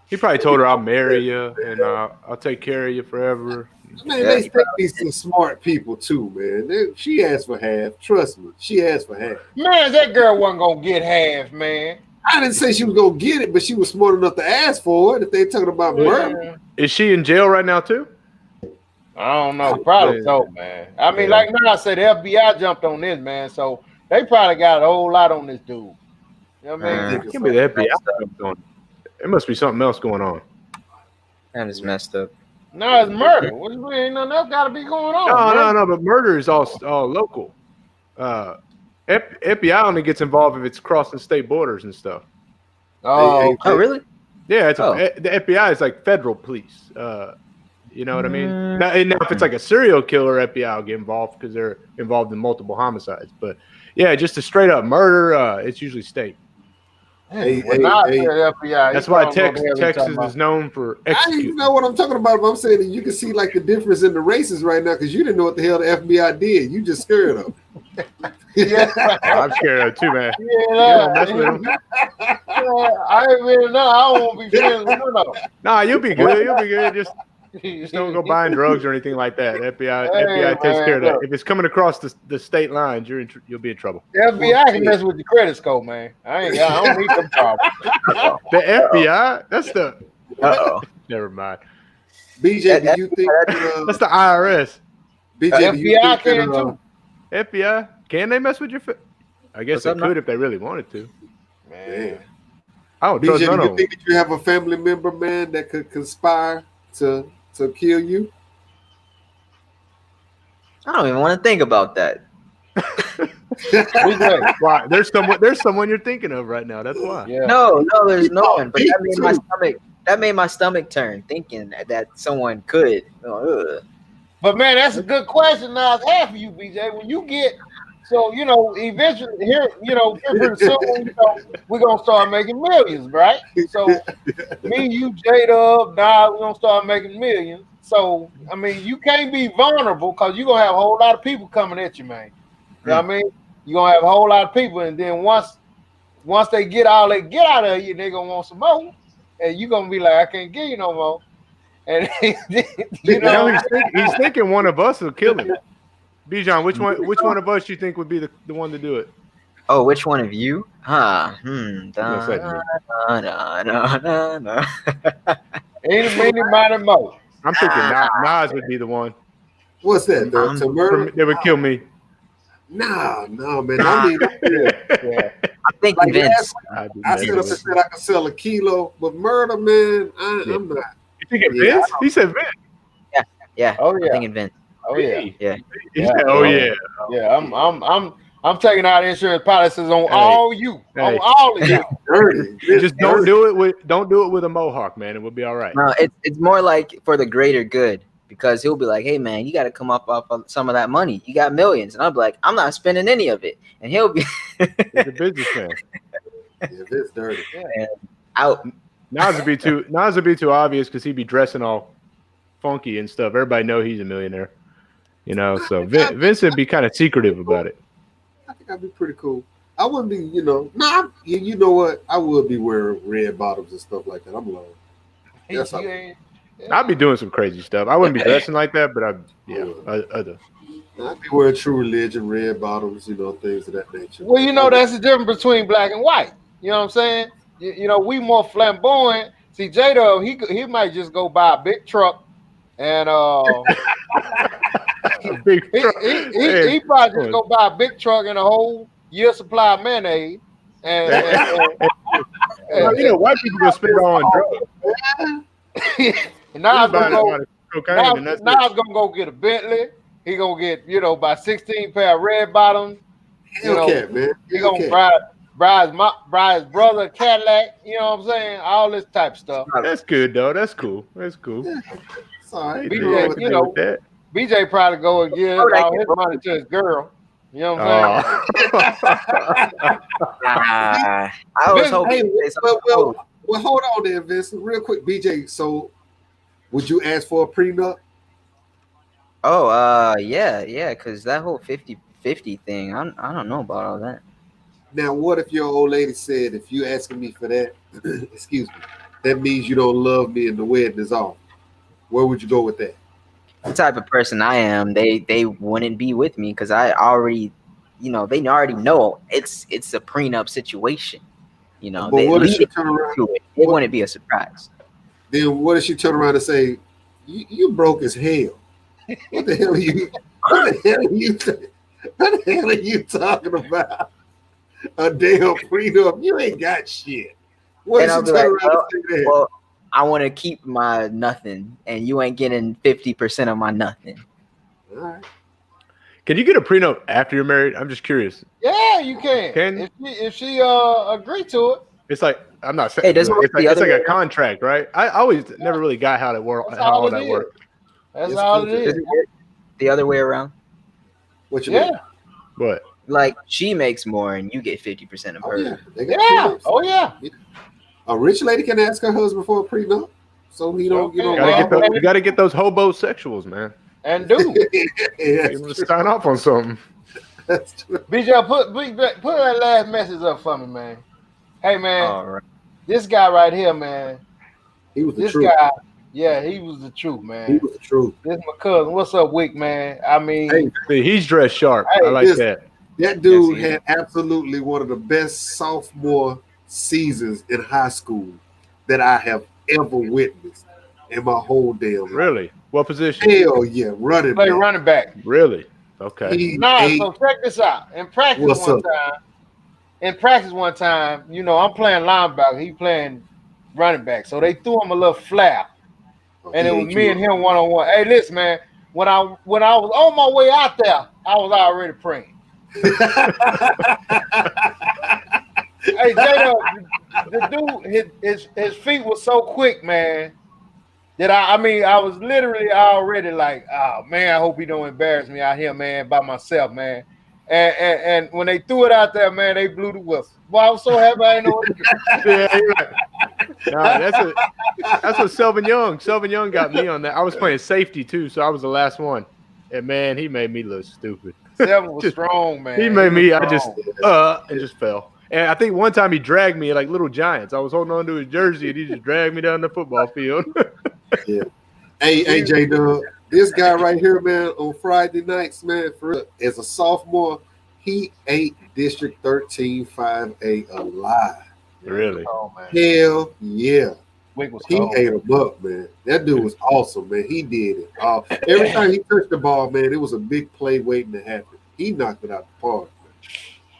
He probably told her, "I'll marry you and I'll take care of you forever." Man, they think these some smart people too, man. She asked for half. Trust me, she asked for half. Man, that girl wasn't gonna get half, man. I didn't say she was gonna get it, but she was smart enough to ask for it. If they talking about murder, is she in jail right now too? I don't know. Probably so, man. I mean, like I said, the FBI jumped on this, man. So they probably got a whole lot on this dude. You know what I mean? It can't be the FBI. There must be something else going on. That is messed up. No, it's murder. Ain't nothing else got to be going on. No. But murder is all local. FBI only gets involved if it's crossing state borders and stuff. Oh, really? Yeah, the FBI is like federal police. You know what I mean? Now, if it's like a serial killer, FBI will get involved because they're involved in multiple homicides. But yeah, just a straight up murder, it's usually state. FBI. That's why Texas is known for executing. I didn't know what I'm talking about, but I'm saying that you can see like the difference in the races right now because you didn't know what the hell the FBI did. You just scared of them. I'm scared of it too, man. I ain't really know. I won't be friends with them. Nah, you'll be good. You'll be good. Just Just don't go buying drugs or anything like that. FBI takes care of that. If it's coming across the state lines, you'll be in trouble. The FBI can mess with your credit score, man. I don't need them problems. The FBI? That's the. Never mind. BJ, do you think that's the IRS? BJ, FBI can too. FBI? Can they mess with your? I guess they could if they really wanted to. Man. I don't BJ, trust none do of you think that you have a family member, man, that could conspire to kill you? I don't even want to think about that. Why? There's someone you're thinking of right now. That's why. Yeah. No, there's no one. But that made my stomach turn thinking that someone could. But man, that's a good question. Now I have for you, BJ. When you get eventually here, pretty soon, we're gonna start making millions, right? So me, you, J-Dub, now we're gonna start making millions. So I mean, you can't be vulnerable because you're gonna have a whole lot of people coming at you, man. You know what I mean? You're gonna have a whole lot of people, and then once they get all they get out of you, they're gonna want some more, and you're gonna be like, I can't give you no more. And he's thinking one of us will kill him. Bijan, which one of us you think would be the one to do it? Oh, which one of you? No. Any mo. I'm thinking Nas would be the one. What's that? To murder? They would kill me. No, man. I mean, I'm thinking Vince. I said I could sell a kilo, but murder, man, I'm not. You thinking Vince? He said Vince. Yeah. Oh yeah. I'm thinking Vince. Oh yeah. Yeah. Oh yeah. Yeah. I'm taking out insurance policies on all you, on all of you. Just don't do it with a mohawk, man. It will be all right. No, it's more like for the greater good, because he'll be like, "Hey, man, you got to come up off of some of that money. You got millions," and I'll be like, "I'm not spending any of it," and he'll be He's a businessman. Yeah, it's dirty. Yeah. Out. Nas would be too obvious because he'd be dressing all funky and stuff. Everybody know he's a millionaire, So Vince would be kind of secretive about it. I think I'd be pretty cool. I wouldn't be, you know what? I would be wearing red bottoms and stuff like that. I'm low. Yes, I'd be doing some crazy stuff. I wouldn't be dressing like that, but I'd be wearing True Religion, red bottoms, things of that nature. Well, that's the difference between black and white. You know what I'm saying? We more flamboyant. See, J-Dub, he might just go buy a big truck and big truck. He probably just go buy a big truck and a whole year supply of mayonnaise. And white people gonna spend it all on drugs. And now I'm gonna go get a Bentley. He gonna get about 16 pair of red bottoms. Man. He gonna buy his brother a Cadillac. You know what I'm saying? All this type of stuff. That's good though. That's cool. Yeah. Sorry. BJ probably go and give all his money to his girl. You know what I'm saying? I was hoping. Well, hold on there, Vincent. Real quick, BJ. So, would you ask for a prenup? Oh, yeah, because that whole 50-50 thing, I don't know about all that. Now, what if your old lady said, if you asking me for that, excuse me, that means you don't love me and the wedding is off? Where would you go with that? The type of person I am, they wouldn't be with me because I already, they already know it's a prenup situation. But what if she turn around? It wouldn't be a surprise. Then what if she turn around and say, "You broke as hell"? What the hell are you? What the hell are you talking about? A damn prenup? You ain't got shit. What if she turn around and say that? Well, I want to keep my nothing, and you ain't getting 50% of my nothing. All right. Can you get a prenup after you're married? I'm just curious. Yeah, you can. If she agree to it. It's like I'm not saying. Hey, it's like a contract, right? I always never really got how that worked. How all that worked. That's all it is. The other way around. What you mean? What? Like she makes more, and you get 50% of her. Yeah. Oh yeah. A rich lady can ask her husband for a prenup, so he don't. You got to get those hobosexuals, man. And do. You sign off on something. BJ, put that last message up for me, man. Hey, man. All right. This guy right here, man. He was this guy. Yeah, he was the truth, He man. was the truth. This is my cousin. What's up, Wick, man? I mean, Hey, He's dressed sharp. I like that. That dude Yes, he had absolutely one of the best sophomore seasons in high school that I have ever witnessed in my whole damn life. Really? What position? Hell yeah, running play back. running back. Really? Okay. He Nah, ate. so check this out. In practice What's one up? time, you know, I'm playing linebacker. He playing running back. So they threw him a little flap. And it was me and him one-on-one. Hey, listen, man. When I was on my way out there, I was already praying. Hey, Jada, the dude, his feet was so quick, man, that I was literally already like, oh man, I hope he don't embarrass me out here, man, by myself, man. And when they threw it out there, man, they blew the whistle. Well, I was so happy I didn't know what to do. Yeah, you're right. Nah, that's what Selvin Young got me on that. I was playing safety too, so I was the last one. And man, he made me look stupid. Selvin was strong, man. He made me. I just fell. And I think one time he dragged me like Little Giants. I was holding on to his jersey, and he just dragged me down the football field. Yeah. Hey, J Dub, this guy right here, man, on Friday nights, man, for real, as a sophomore, he ate District 13 5A alive. Really? Oh, man. Hell yeah. He cold. ate him up, man. That dude was awesome, man. He did it. Every time he touched the ball, man, it was a big play waiting to happen. He knocked it out the park.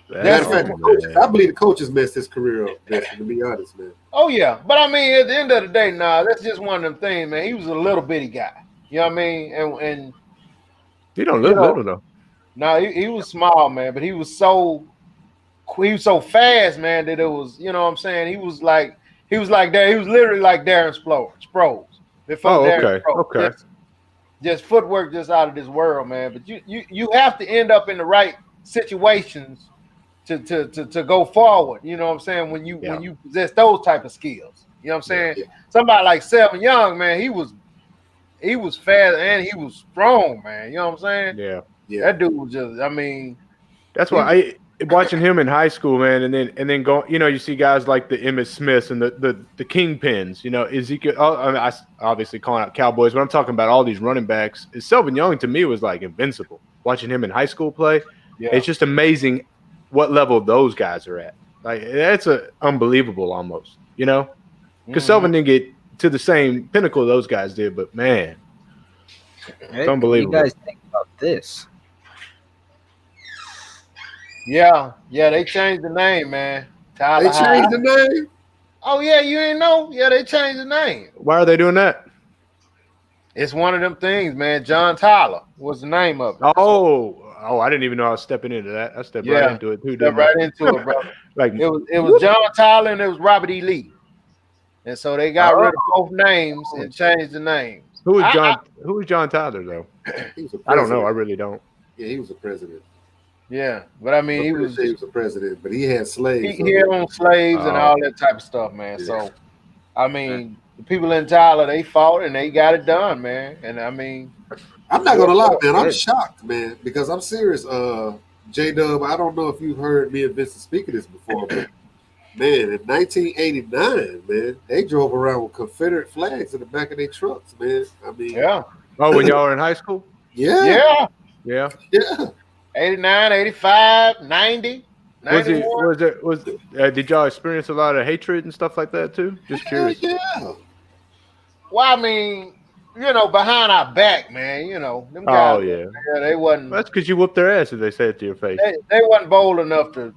Matter of fact, I believe the coaches messed his career up, man, to be honest, man. Oh, yeah. But, I mean, at the end of the day, that's just one of them things, man. He was a little bitty guy. You know what I mean? And he don't look little, though. No, he was small, man, but he was so fast, man, that it was, you know what I'm saying? He was like that. He was literally like Darren Sproles. Okay. Just footwork just out of this world, man. But you have to end up in the right situations to go forward. You know what I'm saying? When you possess those type of skills. You know what I'm saying? Yeah. Somebody like Selvin Young, man, he was fast and he was strong, man. You know what I'm saying? Yeah. That dude was just, I mean, that's why watching him in high school, man, and then go, you know, you see guys like the Emmitt Smiths and the kingpins, you know, Ezekiel. I obviously calling out Cowboys, but I'm talking about all these running backs. Selvin Young to me was like invincible. Watching him in high school play, it's just amazing what level those guys are at. Like that's unbelievable almost, you know, because Selvin didn't get to the same pinnacle those guys did, but man, it's unbelievable. What do you guys think about this? Yeah, they changed the name, man. They changed the name? Oh, yeah, you ain't know? Yeah, they changed the name. Why are they doing that? It's one of them things, man. John Tyler was the name of it. Oh, I didn't even know I was stepping into that. I stepped right into it too. Stepped right into it, bro. Like it was John Tyler and it was Robert E. Lee. And so they got rid of both names and changed the names. Who is John Tyler, though? I don't know. I really don't. Yeah, he was a president. Yeah, but I mean, he was a president, but he had slaves. He owned slaves and all that type of stuff, man. Yeah. So, I mean, the people in Tyler, they fought and they got it done, man. And I mean, I'm not gonna lie, man. I'm shocked, man, because I'm serious. J Dub, I don't know if you've heard me and Vincent speak of this before, but man, in 1989, man, they drove around with Confederate flags in the back of their trucks, man. I mean, yeah. Oh, when y'all were in high school? Yeah. 89, 85, 90. Did y'all experience a lot of hatred and stuff like that too? Just curious. Yeah. Well, I mean, you know, behind our back, man, you know, them guys. Oh yeah. They wasn't. That's because you whooped their ass if they said it to your face. They wasn't bold enough to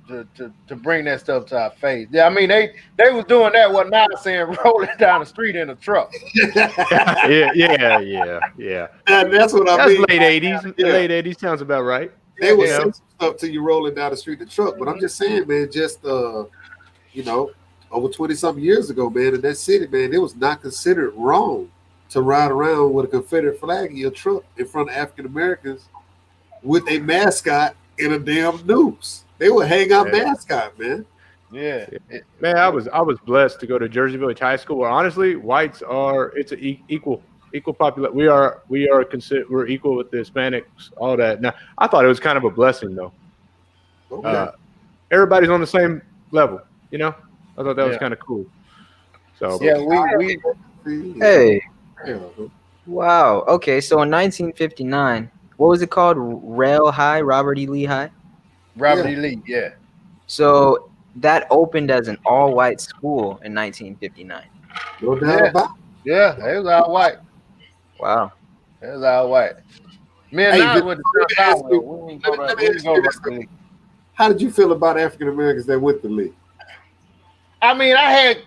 bring that stuff to our face. Yeah, I mean, they was doing that. What now saying rolling down the street in a truck. Yeah. And that's what I mean. That's late 80s. Yeah. Late 80s sounds about right. They would say some stuff to you rolling down the street in the truck. But I'm just saying, man, just you know, over 20-something years ago, man, in that city, man, it was not considered wrong to ride around with a Confederate flag in your truck in front of African Americans with a mascot in a damn noose. They would hang out mascot, man. Yeah, man, I was blessed to go to Jersey Village High School, where honestly, whites it's an equal population. We're equal with the Hispanics, all that. Now, I thought it was kind of a blessing, though. Okay. Everybody's on the same level, you know. I thought that was kind of cool. So yeah, we Hey, Wow. Okay, so in 1959, what was it called? Rail High, Robert E. Lee High? Robert E. Lee, yeah. So that opened as an all-white school in 1959. No doubt about it. Yeah, it was all white. Wow. It was all white. Me and Nas went to John College. We didn't go to Robert Lee. How did you feel about African Americans that went to Lee? I mean, I had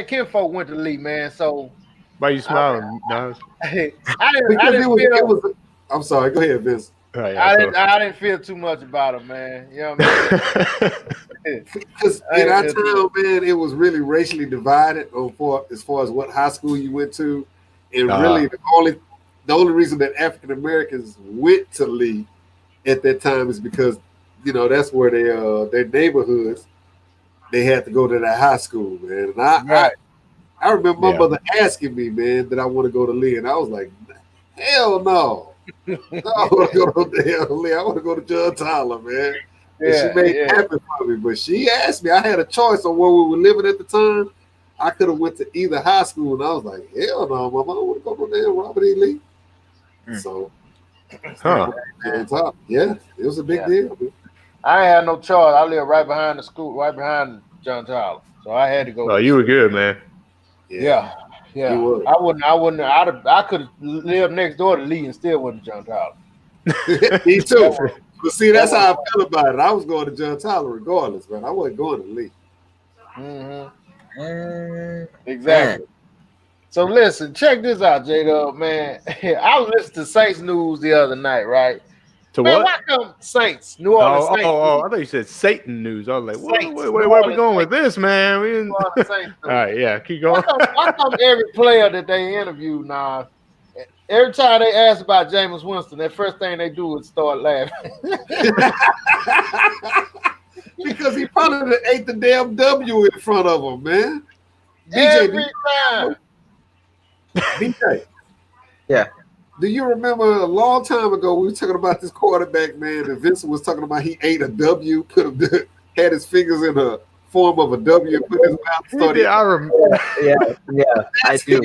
kinfolk went to Lee, man. So why you smiling, Nas? I didn't feel. I'm sorry. Go ahead, Vince. Oh, yeah, I didn't feel too much about him, man. You know what I mean? Because in our town, man, it was really racially divided as far as what high school you went to, and really the only reason that African Americans went to Lee at that time is because that's where their neighborhoods they had to go to that high school, man. And I remember my mother asking me, man, that I want to go to Lee, and I was like, hell no. I don't want to go to damn Lee. I want to go to John Tyler, man. And she made it happen for me. But she asked me. I had a choice on where we were living at the time. I could have went to either high school, and I was like, hell no, Mama, I don't want to go to damn Robert E. Lee. So, yeah, it was a big deal. Man. I had no choice. I lived right behind the school, right behind John Tyler. So I had to go. Oh, you were good, man. Yeah. I wouldn't. I could have lived next door to Lee and still went to John Tyler. Me too. But see, that's how I felt about it. I was going to John Tyler regardless, man. I wasn't going to Lee. Exactly. So listen, check this out, J-Dub, man. I was listening to Saints News the other night, right? To man, what? Why come Saints, New Orleans Saints? I thought you said Satan News. I was like, where are we going with this, man? All right, yeah, keep going. Why come every player that they interview now, every time they ask about Jameis Winston, that first thing they do is start laughing? Because he probably ate the damn W in front of him, man. Every time. BJ. Yeah. Do you remember a long time ago we were talking about this quarterback, man, and Vincent was talking about he ate a W, had his fingers in a form of a W, and put his mouth started. I remember. Yeah, I do.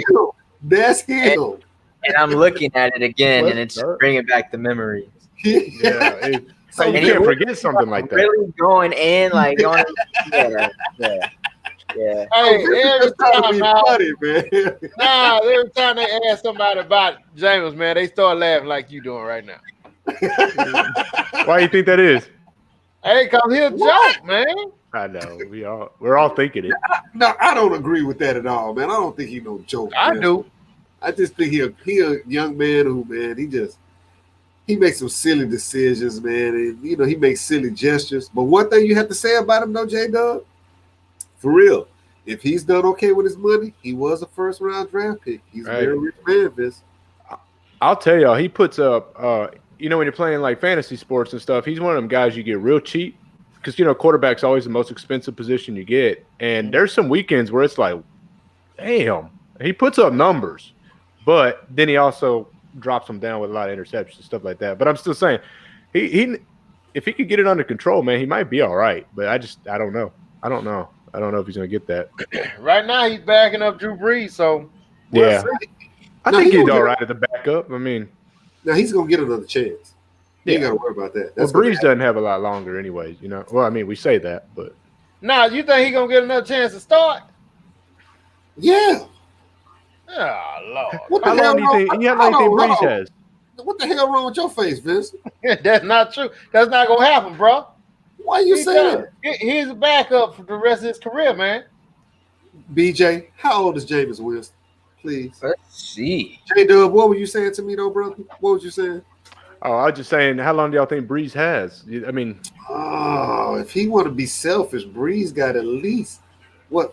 That's him. And I'm looking at it again, and it's bringing back the memories. Yeah. So you can't forget something like that. Really going in, like going. Yeah. Hey, every time, funny, man. Every time they ask somebody about Jameis, man, they start laughing like you doing right now. Why do you think that is? Hey, cause he's a joke, man. I know we're all thinking it. No, I don't agree with that at all, man. I don't think he's no joke. I man. do. I just think he a young man who, man, he makes some silly decisions, man, and he makes silly gestures. But one thing you have to say about him, though, J-Dub, for real, if he's done okay with his money, he was a first-round draft pick. He's a very rich man, Vince. I'll tell y'all, he puts up, when you're playing like fantasy sports and stuff, he's one of them guys you get real cheap because, quarterback's always the most expensive position you get. And there's some weekends where it's like, damn, he puts up numbers, but then he also drops them down with a lot of interceptions and stuff like that. But I'm still saying, he if he could get it under control, man, he might be all right. But I don't know. I don't know if he's going to get that. Right now, he's backing up Drew Brees, so yeah. I think he's all right at the backup. I mean, now he's going to get another chance. You ain't got to worry about that. Brees doesn't have a lot longer anyways, Well, I mean, we say that, but. Now, you think he's going to get another chance to start? Yeah. Oh, Lord. How long do you think Brees has? What the hell wrong with your face, Vince? That's not true. That's not going to happen, bro. Why you saying that? He's a backup for the rest of his career, man. BJ, how old is Jameis Winston? Please. Let's see. J-Dub, what were you saying to me, though, brother? What was you saying? Oh, I was just saying, how long do y'all think Brees has? I mean. Oh, if he want to be selfish, Brees got at least,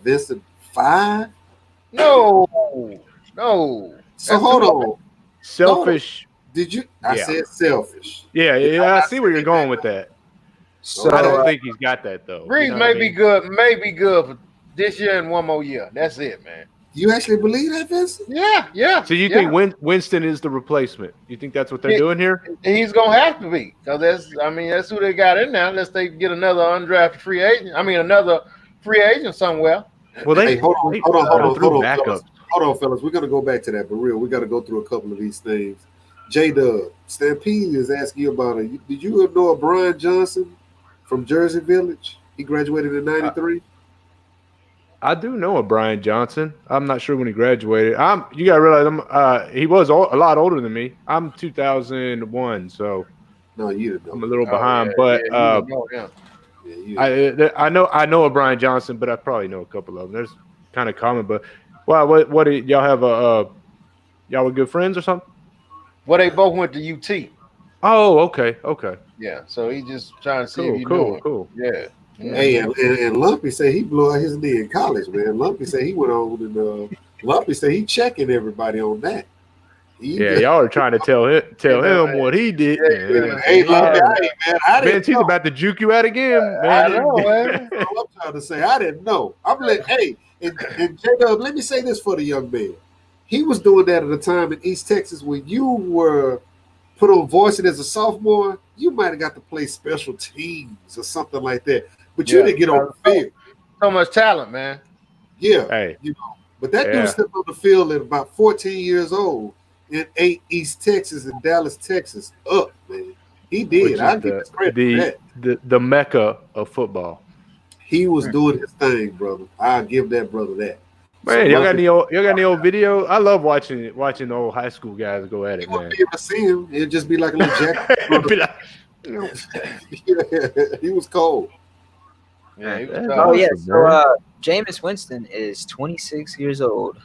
Vincent, 5? No. So hold on. Selfish. Did you? I said selfish. Yeah. I see where you're going with that. So I don't think he's got that though. Brees may be good for this year and one more year. That's it, man. You actually believe that, Vincent? Yeah. So you think Winston is the replacement? You think that's what they're doing here? He's gonna have to be, because that's who they got in now. Unless they get another undrafted free agent. Another free agent somewhere. Well, hold on, backups. hold on, fellas. We're gonna go back to that, but real, we got to go through a couple of these things. J-Dub, Stampede is asking you about it. Did you know a Brian Johnson from Jersey Village? He graduated in '93. I do know a Brian Johnson. I'm not sure when he graduated. You gotta realize he was a lot older than me. I'm 2001, so no, you didn't know. I'm a little behind. But I know a Brian Johnson, but I probably know a couple of them. There's kind of common. But what do y'all have y'all were good friends or something? Well, they both went to UT. Oh, okay. Yeah, so he just trying to see if you know him. Cool. Yeah. Hey, and Lumpy said he blew out his knee in college, man. Lumpy said he went on and Lumpy said he checking everybody on that. Y'all are trying to tell him what he did. Hey, Lumpy, man, Vince, he's about to juke you out again, man. I know, man. I'm trying to say, I didn't know. I'm like, hey, and J-Dub, let me say this for the young man. He was doing that at a time in East Texas when you were put on varsity as a sophomore. You might have got to play special teams or something like that. But you didn't get on the field. So much talent, man. Yeah. Hey. But that dude stepped on the field at about 14 years old and ate East Texas and Dallas, Texas up, man. He did. I give him credit for that. The mecca of football. He was doing his thing, brother. I give that brother that. Man, y'all got any old video? I love watching the old high school guys go at it, man. You ever see him? It'd just be like a little jacket. He was cold. Yeah, he was cold. Oh yeah. So Jameis Winston is 26 years old.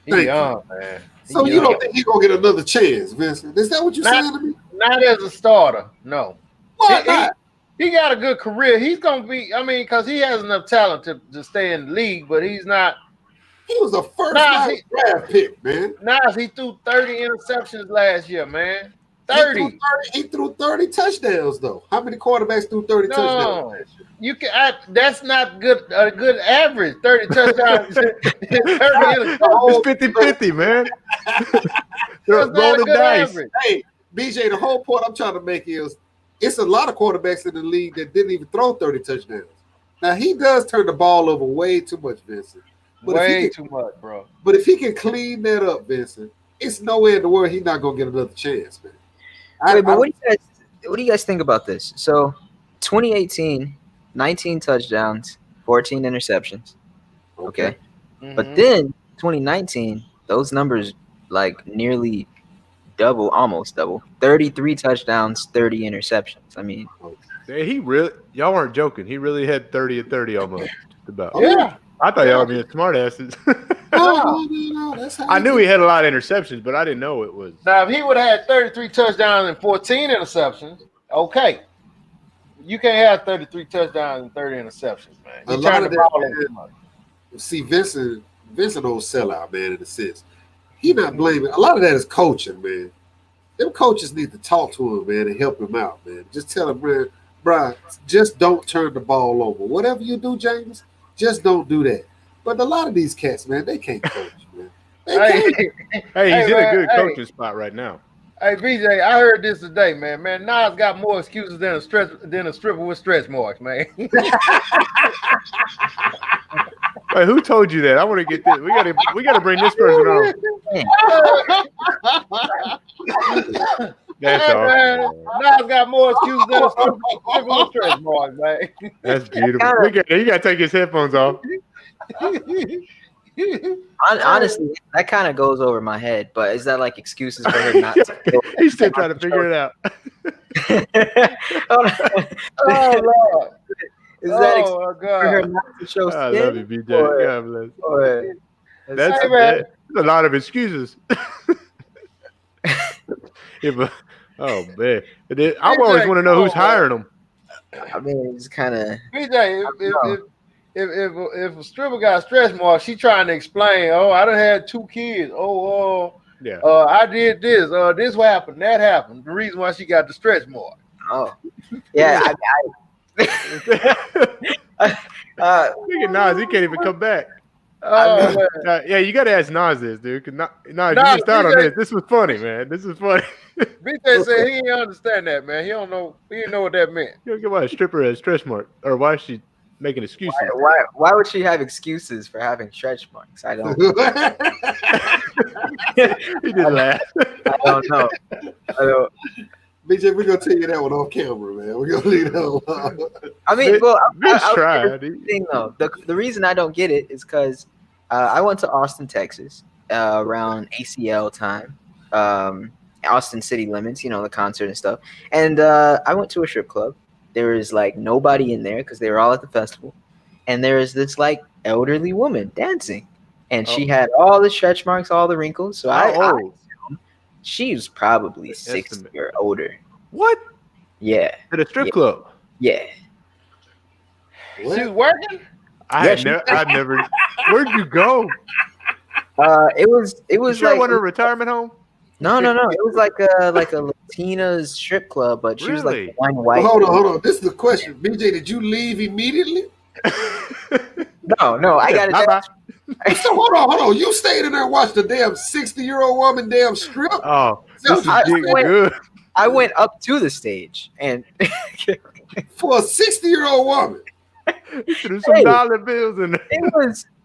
He's young, man. So you don't think he's gonna get another chance, Vincent? Is that what you're saying to me? Not as a starter, no. Why not? He got a good career. He's gonna be. I mean, because he has enough talent to stay in the league, but he's not. He was a first-round draft pick, man. He threw 30 interceptions last year, man. 30. He threw 30 touchdowns, though. How many quarterbacks threw 30 touchdowns last year? You can. That's not good. A good average. 30 touchdowns. 30 interceptions. It's 50-50, man. Roll the dice. Average. Hey, BJ, the whole point I'm trying to make is it's a lot of quarterbacks in the league that didn't even throw 30 touchdowns. Now, he does turn the ball over way too much, Vincent. Way too much, bro. But if he can clean that up, Vincent, it's no way in the world he's not gonna get another chance, man. What do you guys think about this? So, 2018, 19 touchdowns, 14 interceptions. Okay. Mm-hmm. But then 2019, those numbers like nearly double, almost double. 33 touchdowns, 30 interceptions. I mean, y'all weren't joking. He really had 30 and 30 almost. Just about. Yeah. I thought y'all were being smart asses. No, that's how I knew he had a lot of interceptions, but I didn't know it was. Now, if he would have had 33 touchdowns and 14 interceptions, okay. You can't have 33 touchdowns and 30 interceptions, man. A lot of that. See, Vincent don't sell out, man, in a sense. He not blaming. A lot of that is coaching, man. Them coaches need to talk to him, man, and help him out, man. Just tell him, man, bro, just don't turn the ball over. Whatever you do, James, just don't do that. But a lot of these cats, man, they can't coach, man. He's in a good coaching spot right now. Hey, BJ, I heard this today, man. Man, Nas got more excuses than a stripper with stretch marks, man. Wait, who told you that? I want to get this. We gotta bring this person on. That's all. Nas got more excuses than a stripper with stretch marks, man. That's beautiful. You gotta take his headphones off. Honestly, that kind of goes over my head. But is that like excuses for him not to? He's still trying to figure it out. Oh Lord! Is that my God! For her not to show skin? I love you, BJ. God bless. That's a lot of excuses. Oh man! I always want to know who's hiring them. I mean, it's kind of BJ. If a stripper got a stretch mark, she trying to explain. Oh, I done had 2 kids. Yeah. I did this. This what happened. That happened. The reason why she got the stretch mark. Oh, yeah. Look at Nas. He can't even come back. Yeah, you got to ask Nas this, dude. Cause Nas, you missed out on this. This was funny, man. This was funny. BJ said he didn't understand that, man. He didn't know what that meant. You don't get why a stripper has stretch mark, or why she making excuses. Why would she have excuses for having stretch marks? I don't. He did laugh. I don't know. BJ, we're gonna tell you that one off camera, man. We're gonna leave that alone. I mean, well, Mitch tried. The reason I don't get it is because I went to Austin, Texas, around ACL time, Austin City Limits, the concert and stuff. And I went to a strip club. There was like nobody in there because they were all at the festival, and there was this like elderly woman dancing, and she had all the stretch marks, all the wrinkles. So I assumed she was probably 60 or older. What? Yeah. At a strip club? Yeah. She was working? I've never. Where'd you go? It was sure like it wasn't a retirement home. No. It was like a Latina's strip club, but she was like one white. Well, hold on. This is the question. BJ, did you leave immediately? No. I got it. So hold on. You stayed in there and watched the damn 60-year-old woman damn strip? Oh, this is good. I went up to the stage and for a 60-year-old woman. There's some dollar bills in there.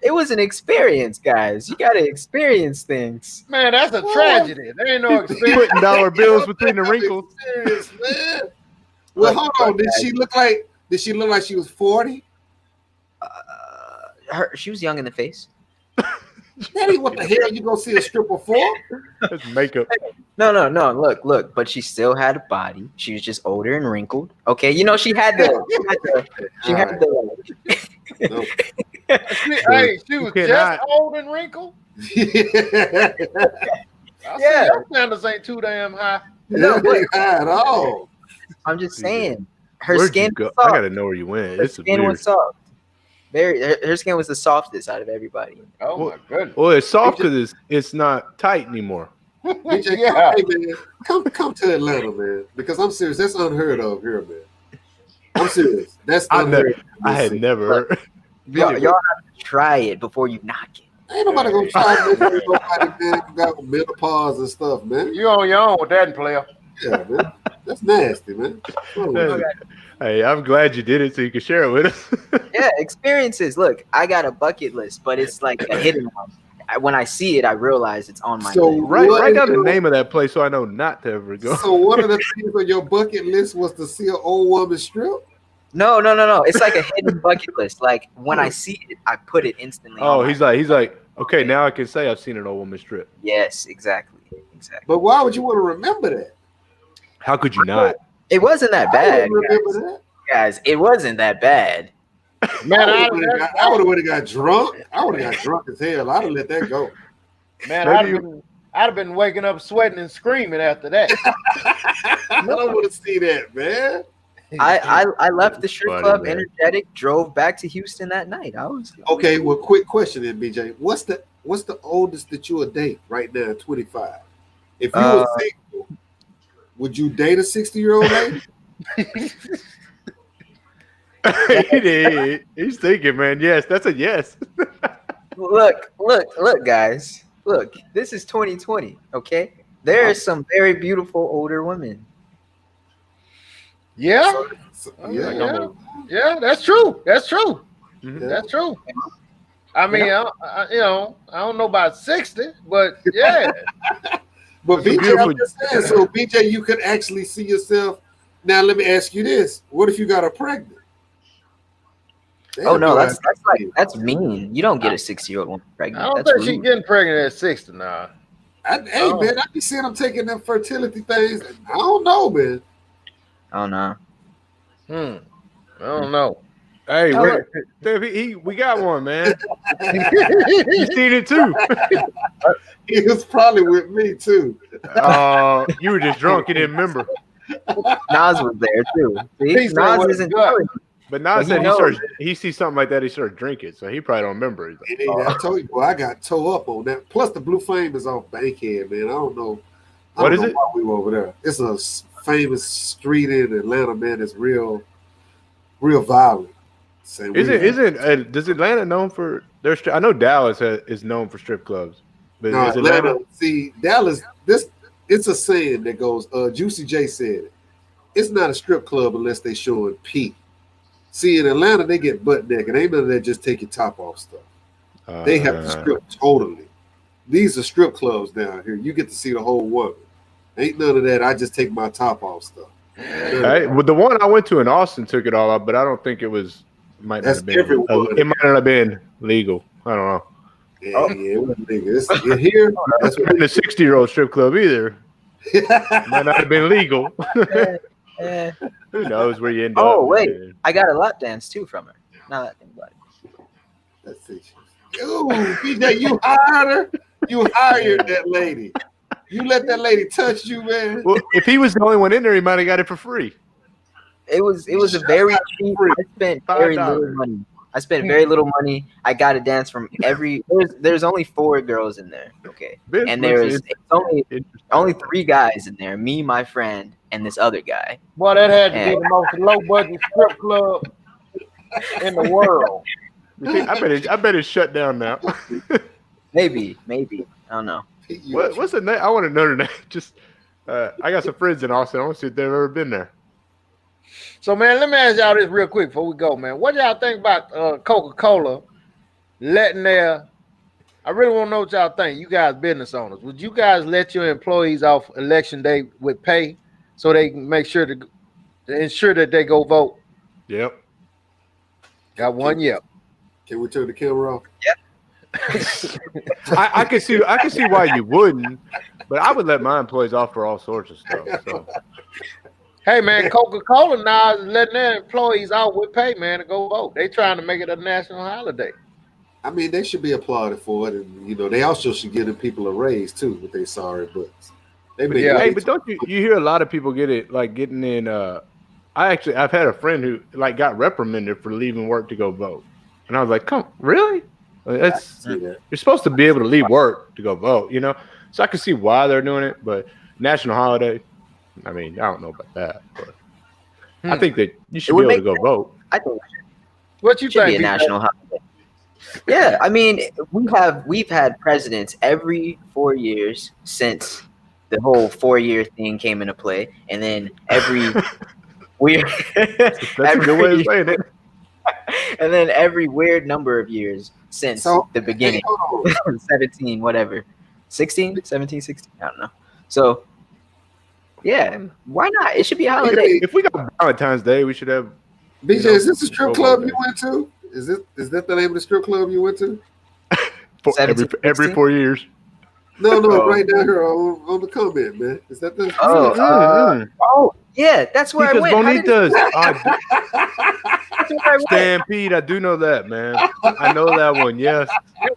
It was an experience, guys. You got to experience things. Man, that's a tragedy. There ain't no experience. Putting dollar bills between the wrinkles. Experience, man. Well, hold on. Did she look like she was 40? She was young in the face. Daddy, what the hell you gonna see a stripper for? That's makeup. No. Look. But she still had a body. She was just older and wrinkled. Okay, she had the. She was just old and wrinkled. Yeah. Your standards ain't too damn high. No, they high at all. I'm just saying, her skin. Was soft. I gotta know where you went. Her skin was soft. Her skin was the softest out of everybody. Oh my goodness. Well, it's soft because it's not tight anymore. BJ, hey man, come to Atlanta, man. Because I'm serious. That's unheard of here, man. I'm serious. That's unheard of. I had never heard. Y'all have to try it before you knock it. Ain't nobody gonna try it. Nobody, man, got menopause and stuff, man. You on your own with that, player. Yeah, man. That's nasty, man. Hey, I'm glad you did it so you could share it with us. Yeah, experiences. Look, I got a bucket list, but it's like a hidden one. When I see it, I realize it's on my list. Write down the name of that place so I know not to ever go. So one of the things on your bucket list was to see an old woman strip? No. It's like a hidden bucket list. Like when I see it, I put it instantly. Oh, he's like, okay, now I can say I've seen an old woman strip. Yes, exactly. But why would you want to remember that? How could you not? It wasn't that bad, guys. It wasn't that bad. Man, I would have got drunk. I would have got drunk as hell. I'd have let that go. Man, I'd have been waking up sweating and screaming after that. I don't want to see that, man. I left the strip club energetic, drove back to Houston that night. Okay. Well, quick question then, BJ. What's the oldest that you would date right now at 25? If you were single, would you date a 60-year-old lady? He's thinking, man. Yes, that's a yes. Look, guys. Look, this is 2020. Okay, there are some very beautiful older women. Yeah, that's true. That's true. Mm-hmm. That's true. I mean, I don't know about 60, but yeah. But BJ, I'm just saying. So BJ, you could actually see yourself. Now, let me ask you this: what if you got her pregnant? Oh no, that's mean. You don't get a 60-year-old woman pregnant. I don't think she's getting pregnant at 60 now. Man, I be seeing them taking them fertility things. I don't know, man. Oh no. I don't know. Hey, we got one, man. You seen it too. He was probably with me too. You were just drunk. You didn't remember. Nas was there too. See? Nas isn't good. But Nas said he sees something like that, he started drinking, so he probably don't remember. He's like, I told you, boy, I got toe up on that. Plus, the Blue Flame is off Bankhead, man. I don't know. What is it? Why we were over there. It's a famous street in Atlanta, man. It's real violent. Does Atlanta known for their? I know Dallas is known for strip clubs, but no, is Atlanta? See, Dallas. It's a saying that goes. Juicy J said it. It's not a strip club unless they showing P. See, in Atlanta, they get butt naked. Ain't none of that just take your top off stuff. They have to strip totally. These are strip clubs down here. You get to see the whole woman. Ain't none of that. I just take my top off stuff. Well, the one I went to in Austin took it all off, but I don't think it was. It might not have been legal. I don't know. Yeah, it wasn't legal. It's here. That's what in a 60-year-old strip club either. Might not have been legal. Who knows where you end up? Oh wait, I got a lap dance too from her. Now that I think about it. Let's see. Ooh, BJ, you hired her. You hired that lady. You let that lady touch you, man. Well, if he was the only one in there, he might have got it for free. It was a very cheap. I spent very little money. Very little money. I got a dance from every. There's only 4 girls in there. Okay, and there's only 3 guys in there. Me, my friend, and this other guy. Boy, that had to be the most low budget strip club in the world. I bet it's shut down now. Maybe. I don't know. What's the name? I want to know the name. Just, I got some friends in Austin. I want to see if they've ever been there. So, man, let me ask y'all this real quick before we go, man. What y'all think about Coca-Cola letting their? I really want to know what y'all think. You guys, business owners, would you guys let your employees off election day with pay so they can make sure to ensure that they go vote? Yep. Got one. Yep. Can we turn the camera off? Yep. I can see why you wouldn't, but I would let my employees off for all sorts of stuff. So. Hey man, Coca-Cola now is letting their employees out with pay, man, to go vote. They trying to make it a national holiday. I mean, they should be applauded for it, and they also should give the people a raise too with their sorry butts. Hey, but don't you hear a lot of people getting in? I've had a friend who got reprimanded for leaving work to go vote, and I was like, "Come, really? You're supposed to be able to leave work to go vote, So I can see why they're doing it, but national holiday. I mean, I don't know about that, but I think that you should be able to go vote. I think what you should think be a national holiday. Yeah, I mean, we've had presidents every 4 years since the whole 4-year thing came into play, and then every weird that's a good way of saying it. And then every weird number of years since the beginning, 17, whatever, 16, 17, 16, I don't know. So. Yeah, why not? It should be a holiday. If we got Valentine's Day, we should have. BJ, is this a strip club you went to? Is that the name of the strip club you went to? Every 4 years. No, right down here on the comment, man. Is that the? Oh, yeah, that's where I went. Bonitas. Stampede, I do know that, man. I know that one. Yes.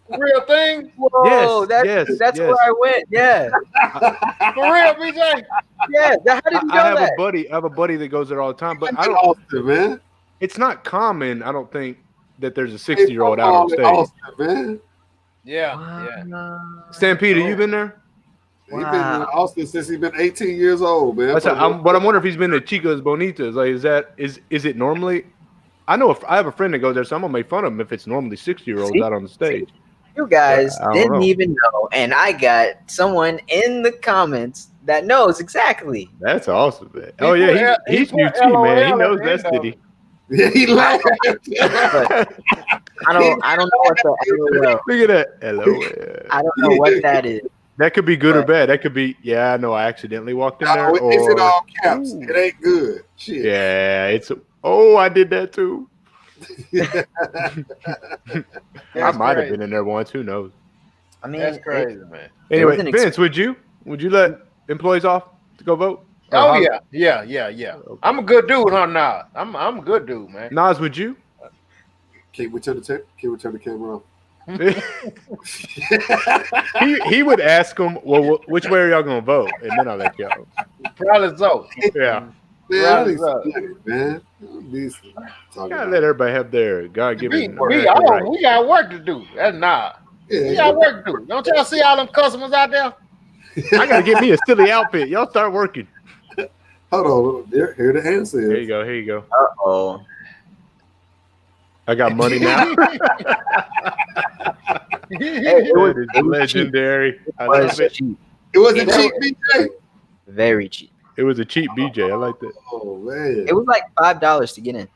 Real thing. Whoa, that's where I went. Yeah. For real, BJ. Yeah. How did you know I that? have a buddy that goes there all the time, but I don't. Austin, man. It's not common. I don't think that there's a 60-year-old out on stage. Austin, man. Yeah. Stampede, have you been there? He's been in Austin since he's been 18 years old, man. But I'm wondering if he's been to Chicas Bonitas. Is it normally? I know if I have a friend that goes there, so I'm gonna make fun of him if it's normally 60-year-olds out on the stage. You guys didn't even know, and I got someone in the comments that knows exactly. That's awesome, man. Oh yeah, he's new too, man. He knows that city. Yeah, he laughed. I don't know what the LOL. Look at that LOL. I don't know what that is. That could be good or bad. That could be, I know I accidentally walked in there. It's in all caps. It ain't good. Shit. Yeah, I did that too. I might have been in there once. Who knows? I mean, that's crazy, man. Anyway, Vince, would you let employees off to go vote? Oh yeah. I'm a good dude, huh? Nah, I'm a good dude, man. Nas, would you? Can we turn the camera off? he would ask them, well, which way are y'all gonna vote, and then I'll let y'all. Probably so. Yeah. Man, gotta let everybody have their God-given. We got work to do. That's not. We got work to do. Don't y'all see all them customers out there? I gotta get me a silly outfit. Y'all start working. Hold on. Here the answer is. Here you go. Uh-oh. I got money now. It was legendary. I love it. Cheap. It wasn't cheap, BJ? Very cheap. It was a cheap BJ. I like that. Oh, man. It was like $5 to get in.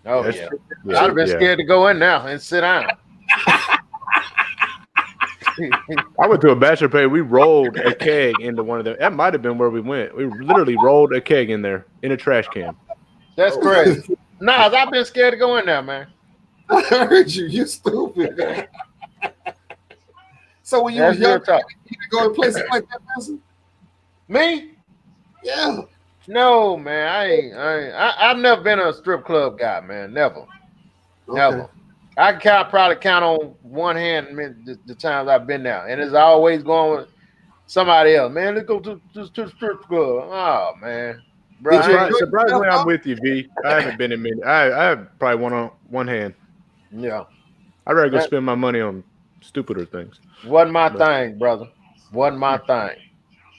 Oh yeah. I'd have been scared to go in now and sit down. I went to a bachelor party. We rolled a keg into one of them. That might have been where we went. We literally rolled a keg in there in a trash can. That's crazy. Nah, I've been scared to go in there, man. I heard you. You stupid, man. So when you was young, you could go in places like that, Vincent? Me? Yeah. No, man. I've never been a strip club guy, man. Never. Never. I can probably count on one hand the times I've been there, and it's always going with somebody else. Man, let's go to the strip club. Oh man, bro. Surprisingly, I'm with you, V. I haven't been in many. I have probably one hand. Yeah, I'd rather go spend my money on stupider things. Wasn't my thing, brother. Wasn't my thing.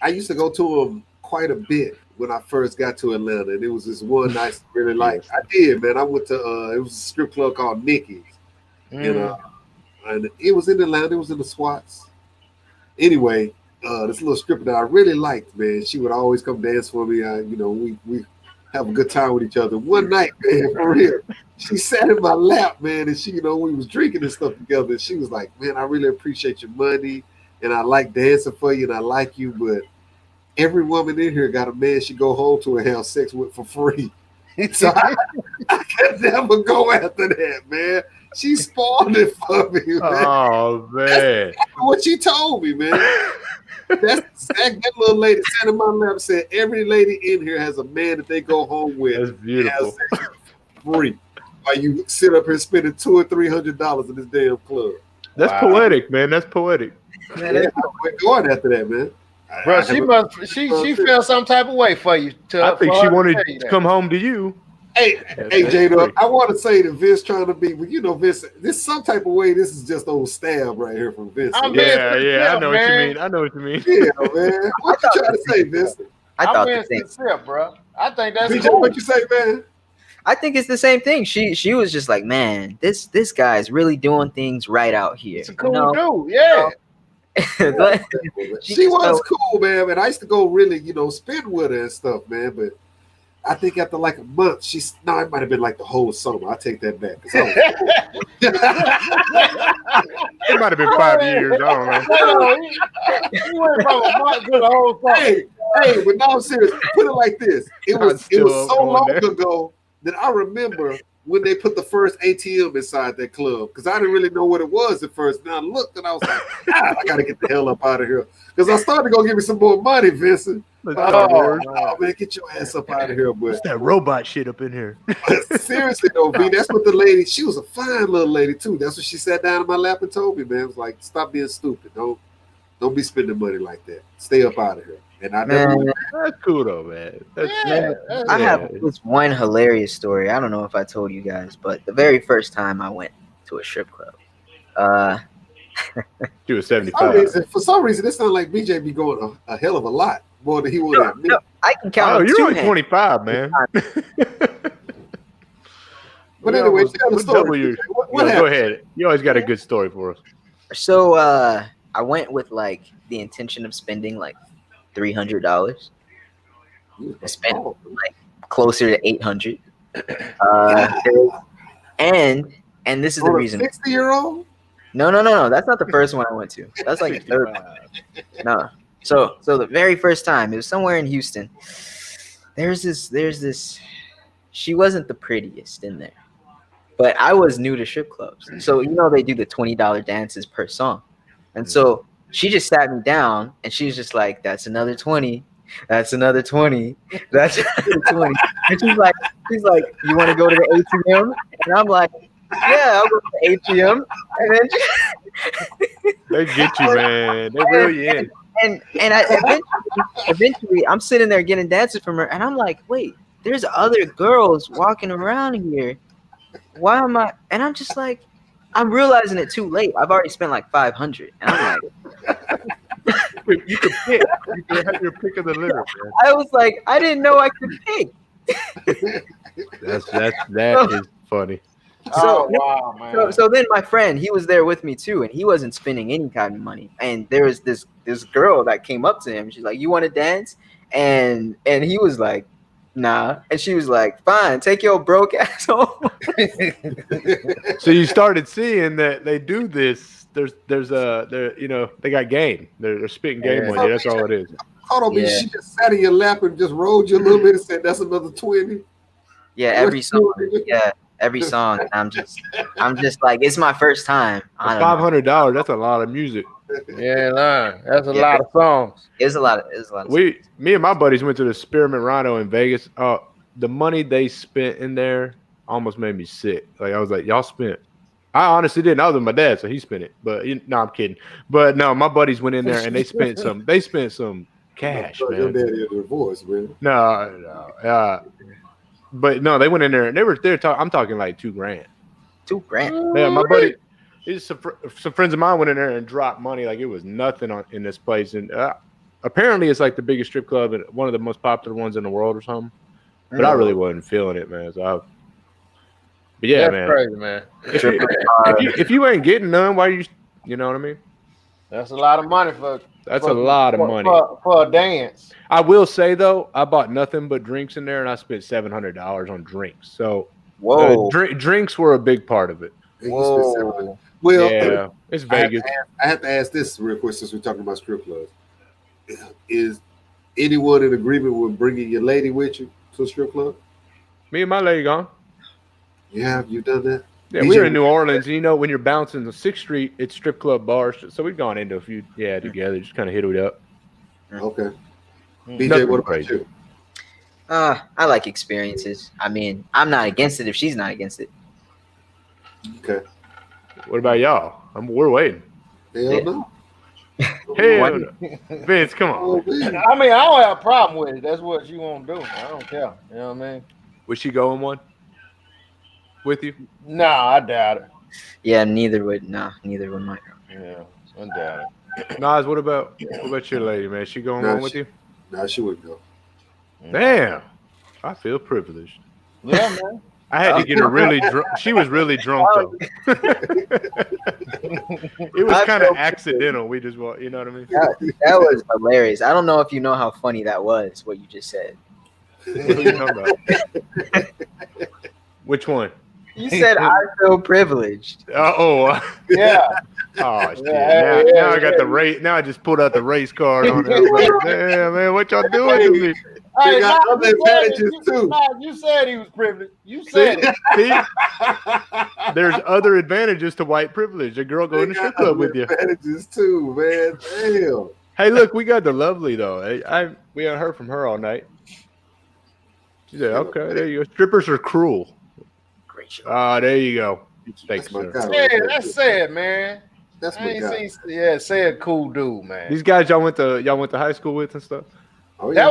I used to go to them quite a bit when I first got to Atlanta, and it was this one night I really liked. I did, man. I went to it was a strip club called Nikki's. You know, and it was in Atlanta. It was in the Swats. Anyway, this little stripper that I really liked, man. She would always come dance for me. We have a good time with each other. One night, man, for real, she sat in my lap, man, and she, we was drinking and stuff together. And she was like, "Man, I really appreciate your money, and I like dancing for you, and I like you, but every woman in here got a man she go home to and have sex with for free." So I could never go after that, man. She spoiled it for me, man. Oh, man. That's what she told me, man. That little lady sat in my lap and said, every lady in here has a man that they go home with. That's beautiful. Free. While you sit up here spending $200 or $300 in this damn club. That's poetic, man. That's poetic. Man, we're going after that, man. Bro, she felt some type of way for you. I think she wanted to come home to you. Hey, J-Dub, I want to say that Vince trying to be, Vince, this some type of way, this is just old stab right here from Vince. I know what you mean. I know what you mean. Yeah, man. What you trying to say, Vince? I thought the same thing, bro. I think that's cool. What you say, man? I think it's the same thing. She was just like, man, this guy is really doing things right out here. It's a cool dude, yeah. She was cool, man. And I used to go really, spend with her and stuff, man. But I think after like a month, it might have been like the whole summer. I take that back. It might have been 5 years. I don't know. You went from a month to the whole summer. Hey, but no, I'm serious. Put it like this. It was so long ago that I remember when they put the first ATM inside that club, because I didn't really know what it was at first. Now I looked and I was like, I got to get the hell up out of here. Because I started to go give me some more money, Vincent. Oh, man, get your ass up out of here. But what's that robot shit up in here? Seriously, though, V, that's what the lady, she was a fine little lady, too. That's what she sat down in my lap and told me, man. It was like, stop being stupid. Don't be spending money like that. Stay up out of here. And I never that's cool, though, man. I have this one hilarious story. I don't know if I told you guys, but the very first time I went to a strip club, she was 75. For some reason, it sounds like BJ be going a hell of a lot more than he would admit. No, I can count. Oh, you're only 25, man. But anyway, tell the story. What go ahead. You always got a good story for us. So I went with like the intention of spending like $300. I spent like closer to $800. And this is the reason. 60-year-old? No. That's not the first one I went to. That's like the third one. No. So the very first time, it was somewhere in Houston. There's this. She wasn't the prettiest in there, but I was new to strip clubs, so they do the $20 dances per song, and so she just sat me down and she was just like, "That's another 20. That's another 20. That's another 20." And she's like, "You want to go to the ATM?" And I'm like, "Yeah, I'll go to the ATM." And then they get you, man. They reel you in. And eventually, I'm sitting there getting dances from her, and I'm like, "Wait, there's other girls walking around here. Why am I?" And I'm just like, I'm realizing it too late. I've already spent like $500, and I'm like, "You could pick. You could have your pick of the litter." Man. I was like, I didn't know I could pick. That is funny. So, wow, man. So then my friend, he was there with me too, and he wasn't spending any kind of money. And there was this girl that came up to him. She's like, "You want to dance?" And he was like, Nah. And she was like, fine, take your broke ass home. So you started seeing that they do this. They got game. They're spitting game on you. That's all it is. Hold on, Yeah. she just sat in your lap and just rolled you a little bit and said, "That's another 20." Yeah, every song. Yeah, every song. I'm just like, it's my first time. $500. That's a lot of music. Yeah, that's a lot of songs. It's a lot of. Me and my buddies went to the Spearmint Rhino in Vegas. The money they spent in there almost made me sick. Like I was like, y'all spent. I honestly didn't. I was with my dad, so he spent it. But no, I'm kidding. But no, my buddies went in there and they spent some. They spent some cash, man. Your daddy a divorce, man. No. But no, they went in there and they're talking. I'm talking like $2,000. $2,000. Yeah, my buddy. Some friends of mine went in there and dropped money like it was nothing in this place, and apparently it's like the biggest strip club and one of the most popular ones in the world or something. But I really wasn't feeling it, man. But yeah, That's crazy, man. If you ain't getting none, why you know what I mean? That's a lot of money for a lot of money for a dance. I will say though, I bought nothing but drinks in there, and I spent $700 on drinks. So whoa, drinks were a big part of it. Whoa. Well, yeah, it's Vegas. I have to ask this real quick since we're talking about strip clubs. Is anyone in agreement with bringing your lady with you to a strip club? Me and my lady gone. Yeah, you done that? Yeah, we were in New Orleans. You know, when you're bouncing the 6th Street, it's strip club bars. So we've gone into a few, together, just kind of hit it up. Okay. Nothing BJ, what about crazy. you? I like experiences. I mean, I'm not against it if she's not against it. Okay. What about y'all? We're waiting. Hell no. Hell no. Vince, come on. I mean, I don't have a problem with it. That's what you want to do. I don't care. You know what I mean? Was she going one with you? No, I doubt it. Yeah, neither would my girl. Yeah, I doubt it. Nas, what about your lady, man? She going on with you? No, she wouldn't go. Damn. I feel privileged. Yeah, man. I had to get her really drunk. She was really drunk though. It was kind of accidental. We just, you know what I mean? That was hilarious. I don't know if you know how funny that was, what you just said. What are you talking about? Which one? You said I feel privileged. Yeah. Oh shit! Now I got the race. Now I just pulled out the race card on it. Like, damn, man, what y'all doing to me? They got other advantages too. You said he was privileged. You said it. See? There's other advantages to white privilege. A girl going to strip club with you. Advantages too, man. Damn. Hey, look, we got the lovely though. We haven't heard from her all night. She said, "Okay, there you go. Strippers are cruel." Great show. There you go. Thanks, sir. Yeah, that's sad, man. That's I my ain't guy. seen sad cool dude, man. These guys y'all went to high school with and stuff. Oh, yeah.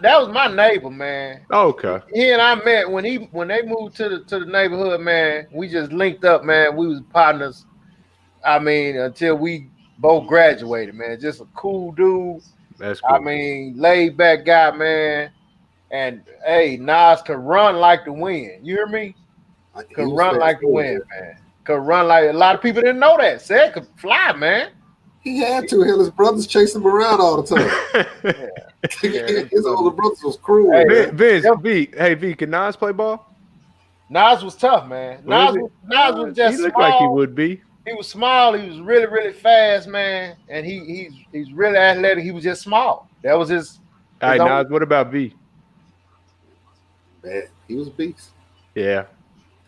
That was my neighbor, man. Okay. He and I met when they moved to the neighborhood, man. We just linked up, man. We was partners. I mean, until we both graduated, man. Just a cool dude. That's cool. I mean, laid back guy, man. And hey, Nas could run like the wind. You hear me? Could run like the wind, man. Could run like a lot of people didn't know that. Said could fly, man. He had to. Hell, his brothers chased him around all the time. His older brothers was cruel. Hey, Vince, V. Hey, V. Can Nas play ball? Nas was tough, man. Nas was just He looked small. like he would be. He was small. He was really, really fast, man. And he's really athletic. He was just small. That was his. All right, Nas. What about V? Man, he was a beast. Yeah.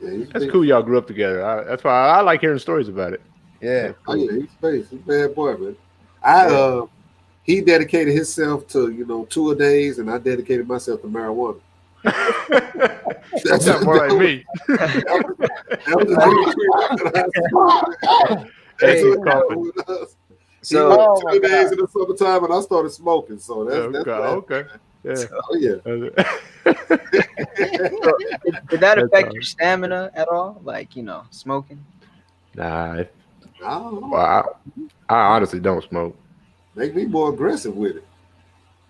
Yeah, That's cool. Y'all grew up together. That's why I like hearing stories about it. Yeah. Oh yeah, he's space. He's a bad boy, man. He dedicated himself to tour days, and I dedicated myself to marijuana. That's not more like me. So 2 days in the summertime, and I started smoking. So that's okay. Yeah. Oh yeah. Did that affect your stamina at all? Like, smoking? Nah. Wow. I honestly don't smoke. Make me more aggressive with it.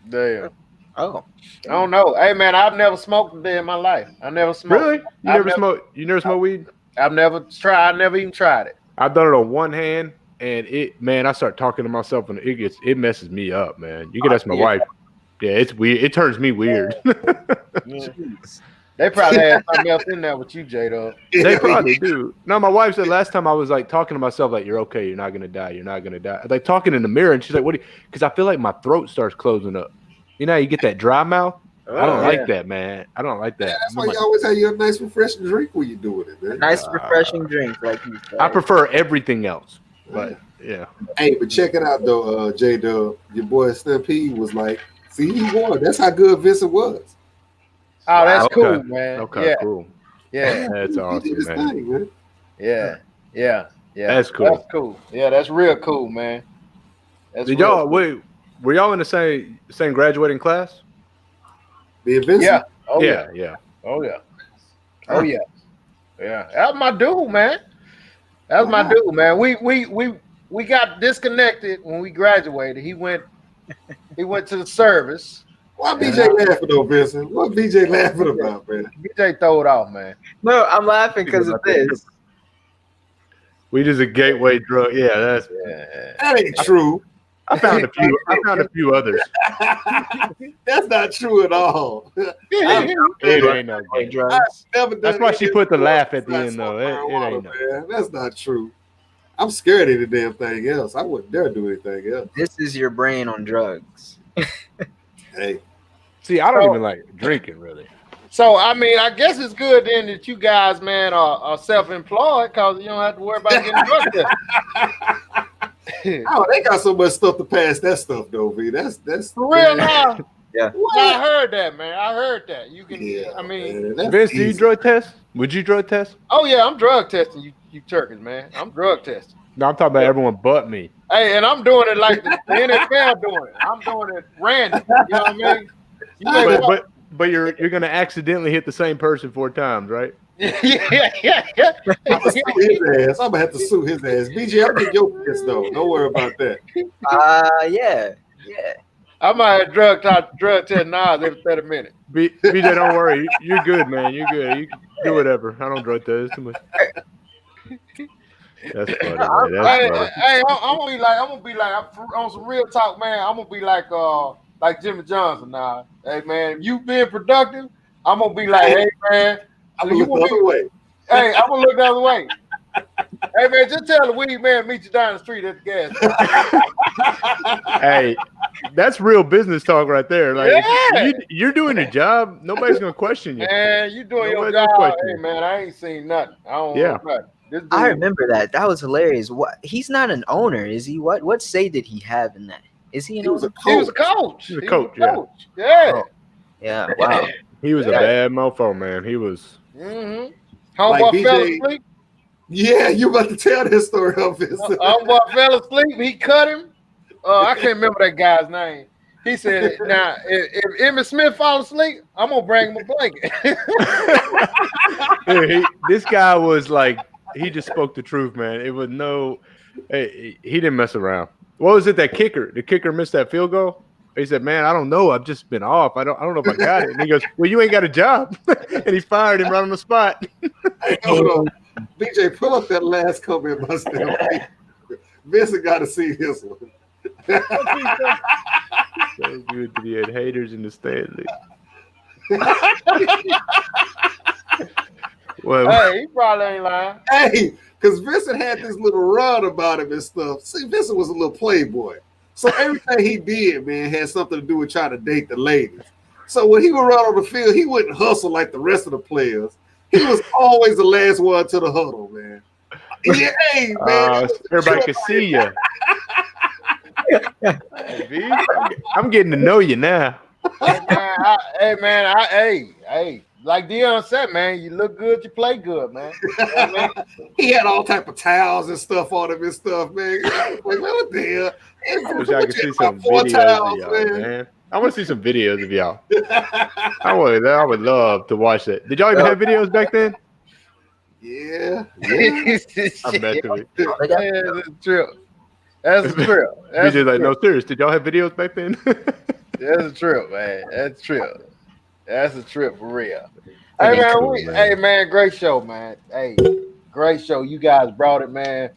Damn. Oh. I don't know. Hey man, I've never smoked a day in my life. I never smoked. Really? You never smoked weed? I've never tried. I never even tried it. I've done it on one hand, and I start talking to myself, and it messes me up, man. You can ask my wife. Yeah, it's weird. It turns me weird. They probably had something else in there with you, J-Dub. They probably do. No, my wife said last time I was like talking to myself, like, you're okay, you're not gonna die, you're not gonna die. Like talking in the mirror, and she's like, what do you, because I feel like my throat starts closing up. You know how you get that dry mouth? I don't like that, man. I don't like that. Yeah, that's why you always have your nice refreshing drink when you're doing it, man. Nice refreshing drink, like you said. I prefer everything else. But yeah. Hey, but check it out though, J-Dub. Your boy Stampede was like, see, he won. That's how good Vincent was. Oh, that's cool, man. Okay, cool. Yeah. That's awesome, man. Thing, man. Yeah. That's cool. That's cool. Yeah, that's real cool, man. Did y'all were y'all in the same graduating class? The Vincent? Yeah. Oh yeah. Oh yeah. Yeah. That was my dude, man. That was my dude, man. We got disconnected when we graduated. He went to the service. Why BJ laughing though, Vincent? What BJ laughing about, man? BJ throw it off, man. No, I'm laughing because of this. We just a gateway drug. Yeah, That ain't true. I found a few others. That's not true at all. It ain't no drugs. That's why she put the laugh at the end, though. It ain't no. Man. That's not true. I'm scared of the damn thing else. I wouldn't dare do anything else. This is your brain on drugs. Hey. See, I don't even like drinking, really. So, I mean, I guess it's good then that you guys, man, are self-employed because you don't have to worry about getting drunk there. Oh, they got so much stuff to pass that stuff, though, V. That's for real now. Yeah. I heard that, man. I heard that. You can. Yeah, I mean, man, Vince, do you drug test? Would you drug test? Oh yeah, I'm drug testing. You turkeys, man. I'm drug testing. No, I'm talking about everyone but me. Hey, and I'm doing it like the NFL doing it. I'm doing it random. You know what I mean? But you're gonna accidentally hit the same person 4 times, right? Yeah. I'm gonna sue his ass. I'm gonna have to sue his ass. BJ, I'm getting your piss though. Don't worry about that. Yeah. I might drug test Nas every 30 minutes. BJ, don't worry. You're good, man. You're good. You can do whatever. I don't drug test too much. That's funny, man. That's funny. Hey, I'm gonna be like on some real talk, man. I'm gonna be like Jimmy Johnson now. Hey man, you being productive, I'm gonna be like, hey man, I'm gonna look the other way. Hey, I'm gonna look the other way. Hey man, just tell the weed man meet you down the street at the gas station. Hey, that's real business talk right there. Like you're doing your job, nobody's gonna question you. Man, you doing your job. Hey man, I ain't seen nothing. I don't know nothing. I remember that. That was hilarious. What? He's not an owner, is he? What say did he have in that? Is he an owner? He was a coach. He was a coach. Yeah. Oh. Yeah. Wow. He was a bad mofo, man. He was. Mm-hmm. Homeboy fell asleep. Yeah, you about to tell this story, Homeboy fell asleep. He cut him. I can't remember that guy's name. He said, "Now, if Emmitt Smith falls asleep, I'm gonna bring him a blanket." This guy was like, he just spoke the truth, man. It was he didn't mess around. What was it? That kicker? The kicker missed that field goal. He said, "Man, I don't know. I've just been off. I don't know if I got it." And he goes, "Well, you ain't got a job," and he fired him right on the spot. Hey, hold on. BJ, pull up that last comment by Steph. Vincent got to see this one. So good that he had haters in the stands. Well, hey, he probably ain't lying. Hey, because Vincent had this little run about him and stuff. See, Vincent was a little playboy. So everything he did, man, had something to do with trying to date the ladies. So when he would run on the field, he wouldn't hustle like the rest of the players. He was always the last one to the huddle, man. Yeah, hey, man. Everybody could see you. I'm getting to know you now. Hey, man. Like Dion said, man, you look good, you play good, man. He had all type of towels and stuff on him and stuff, man. Like, what the hell? I wish I could see some videos of y'all, man. I want to see some videos of y'all. I would love to watch that. Did y'all even have videos back then? Yeah. I bet to it. That's true. That's true. That's like, no, serious. Did y'all have videos back then? That's a trip, man. That's true. That's a trip for real. Hey man, cool, hey man, great show, man. Hey, great show. You guys brought it, man.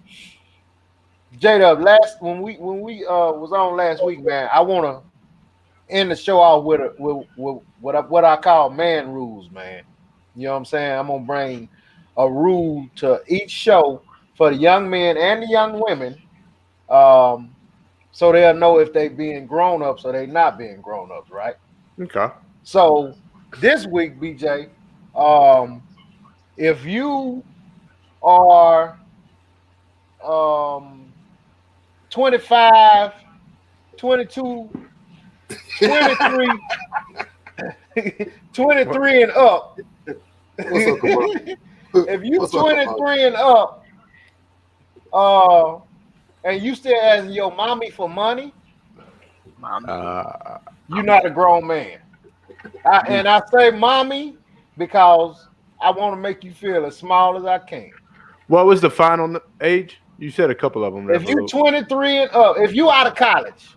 J-Dub, when we was on last week, man, I wanna end the show off with what I call man rules, man. You know what I'm saying? I'm gonna bring a rule to each show for the young men and the young women, so they'll know if they being grown ups or they not being grown ups, right? Okay. So this week, BJ, if you are 25, 22, 23, 23 and up. If you 23 and up, and you still asking your mommy for money, you're not a grown man. And I say mommy because I want to make you feel as small as I can. What was the final age? You said a couple of them. If you're 23 and up, if you out of college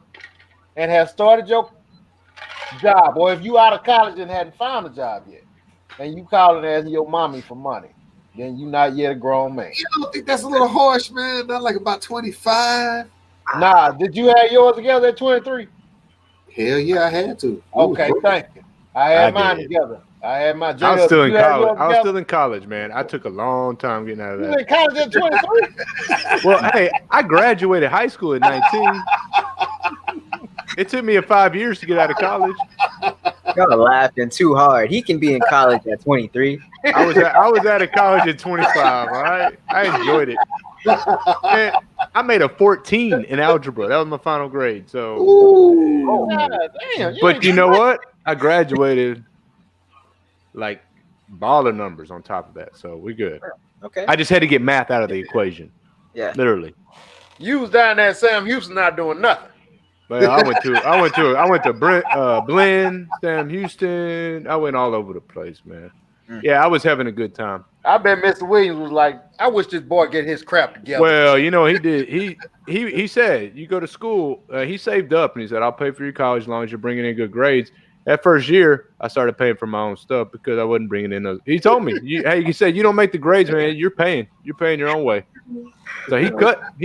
and have started your job, or if you out of college and hadn't found a job yet, and you calling asking your mommy for money, then you not yet a grown man. You don't think that's a little harsh, man? Not like about 25? Nah, did you have yours together at 23? Hell yeah, I had to. Okay, thank you. I had mine together. I had my. I was still in college. I was still in college, man. I took a long time getting out of that. You was in college at 23? Well, hey, I graduated high school at 19. It took me 5 years to get out of college. Y'all laughing too hard. He can be in college at 23. I was out of college at 25. All right, I enjoyed it. Man, I made a 14 in algebra. That was my final grade. So, damn, but you know what? I graduated like baller numbers on top of that. So we're good. Okay. I just had to get math out of the equation. Yeah. Literally. You was down there at Sam Houston not doing nothing. But I went to Blinn, Sam Houston. I went all over the place, man. Yeah, I was having a good time. I bet Mr. Williams was like, I wish this boy get his crap together. Well, you know, he did. He said, you go to school. He saved up and he said, I'll pay for your college as long as you're bringing in good grades. That first year, I started paying for my own stuff because I wasn't bringing in those. He told me, he said, you don't make the grades, man. You're paying your own way. So he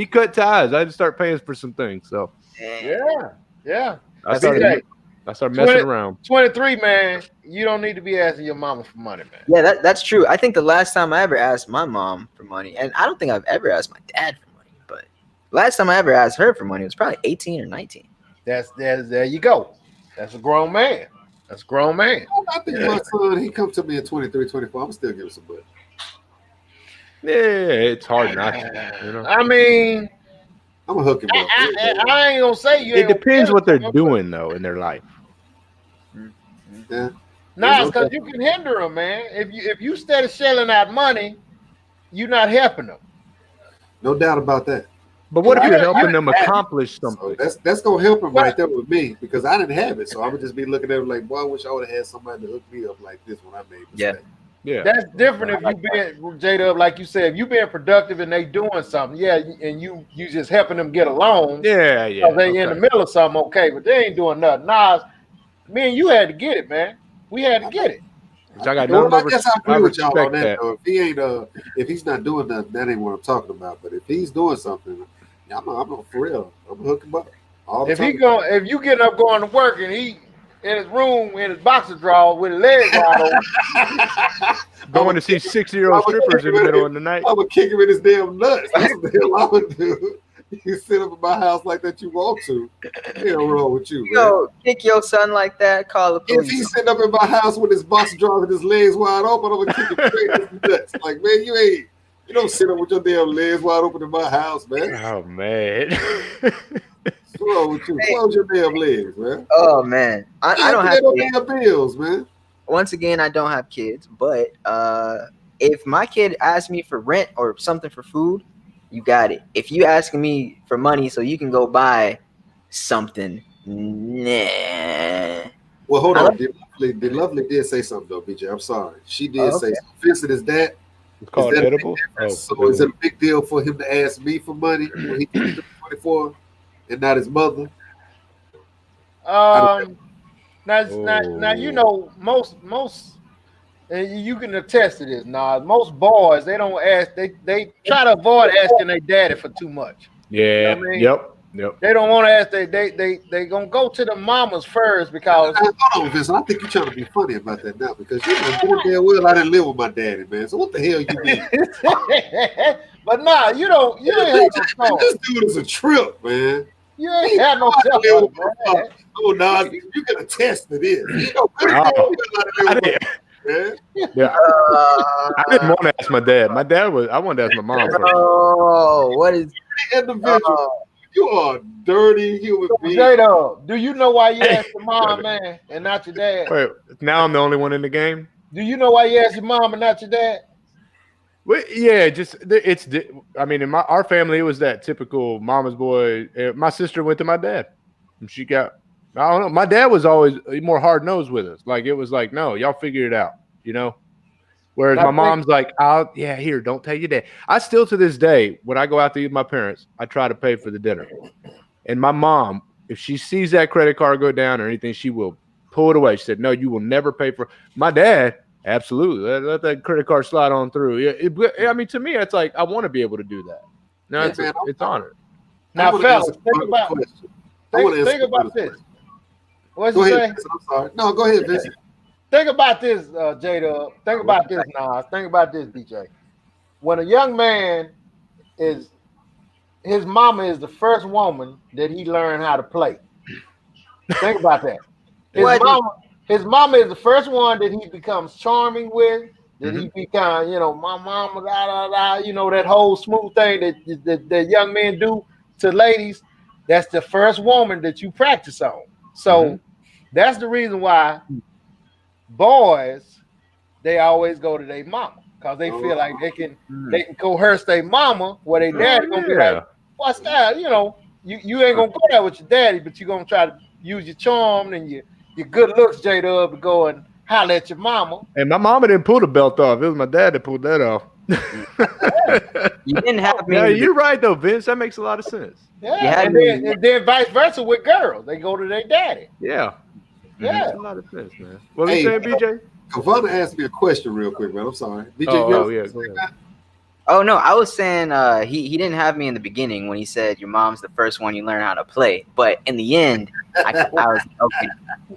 cut ties. I had to start paying for some things. So yeah. I started messing around. 23, man. You don't need to be asking your mama for money, man. Yeah, that's true. I think the last time I ever asked my mom for money, and I don't think I've ever asked my dad for money, but last time I ever asked her for money was probably 18 or 19. There you go. That's a grown man. That's a grown man. I think my son, he comes to me at 23, 24. I'm still giving some money. Yeah, it's hard not to. You know? I mean, I'm gonna hook him up. I ain't gonna say you. It depends what they're doing though in their life. Yeah. Nah, because you can hinder them, man. If you steady shelling out money, you're not helping them. No doubt about that. But what if you're helping them accomplish something? So that's gonna help him right there with me because I didn't have it. So I would just be looking at him like, boy, I wish I would have had somebody to hook me up like this when I made mistakes. Yeah. That's different if you being J-Dub, like you said, if you being productive and they doing something, and you just helping them get along. Yeah. They in the middle of something, okay, but they ain't doing nothing. Nah, me and you had to get it, man. We had to get it. I got I guess I agree with y'all on that. If he ain't if he's not doing nothing, that ain't what I'm talking about. But if he's doing something, I'm for real. I'm gonna hook him up. If you getting up going to work and he in his room in his boxer drawers with his legs wide open, going to see 6-year-old strippers in the middle of the night. I would kick him in his damn nuts. That's what the hell I would do. You sit up in my house like that, you want to. Hell wrong with you, man. Yo, kick your son like that. Call the police. If he's sitting up in my house with his boxer drawers and his legs wide open, I'm gonna kick him straight in his nuts. Like, man, you don't sit up with your damn legs wide open in my house, man. Oh man. What's wrong with you? Close your damn legs, man. Oh man, I don't have no damn bills, man. Once again, I don't have kids, but if my kid asks me for rent or something for food, you got it. If you asking me for money so you can go buy something, nah. Well, hold on. The lovely did say something though, BJ. I'm sorry. She did say something. Vincent, is that? It's called edible. So is it a big deal for him to ask me for money when he's 24 and not his mother? Now you know most and you can attest to this. Now most boys they don't ask. They try to avoid asking their daddy for too much. Yeah. You know what I mean? Yep. Yep. They don't want to ask. They gonna go to the mamas first because. Hold on, Vincent. I think you're trying to be funny about that now because you know damn well I didn't live with my daddy, man. So what the hell you mean? But nah, you don't. You ain't had no This dude is a trip, man. You ain't had no choice, man. Oh, no, you can attest to this. You know, Yeah, I didn't want to ask my dad. I wanted to ask my mom first. Oh, what is individual? You are a dirty human being. J-Dub, do you know why you asked your mom, man, and not your dad? Wait, now I'm the only one in the game? Do you know why you asked your mom and not your dad? Well, yeah, I mean, in our family, it was that typical mama's boy. My sister went to my dad. And I don't know. My dad was always more hard-nosed with us. Like, it was like, no, y'all figure it out, you know? Whereas my mom's like, here, don't tell your dad. I still, to this day, when I go out to eat with my parents, I try to pay for the dinner. And my mom, if she sees that credit card go down or anything, she will pull it away. She said, no, you will never pay for. My dad, absolutely. Let that credit card slide on through. Yeah, I mean, to me, it's like, I want to be able to do that. No, it's honored. Now, fellas, think about this. What'd you say? I'm sorry. No, go ahead, Vincent. Think about this, J-Dub. Think about this, Nas. Think about this, BJ. When a young man his mama is the first woman that he learned how to play. Think about that. His mama is the first one that he becomes charming with, that he becomes, my mama, that whole smooth thing that young men do to ladies. That's the first woman that you practice on. So that's the reason why boys, they always go to their mama because they feel like they can coerce their mama where their daddy gonna be like, what's that? You ain't gonna go there with your daddy, but you're gonna try to use your charm and your good looks, J-Dub, to go and holler at your mama. And my mama didn't pull the belt off. It was my dad that pulled that off. You didn't have me. Yeah, you're right though, Vince. That makes a lot of sense. Yeah, and then vice versa with girls. They go to their daddy. Yeah. Yeah. Makes a lot of sense, man. What were you saying, BJ? Kavana asked me a question real quick, man. I'm sorry. BJ, go ahead. Oh no, I was saying he didn't have me in the beginning when he said your mom's the first one you learn how to play. But in the end, I was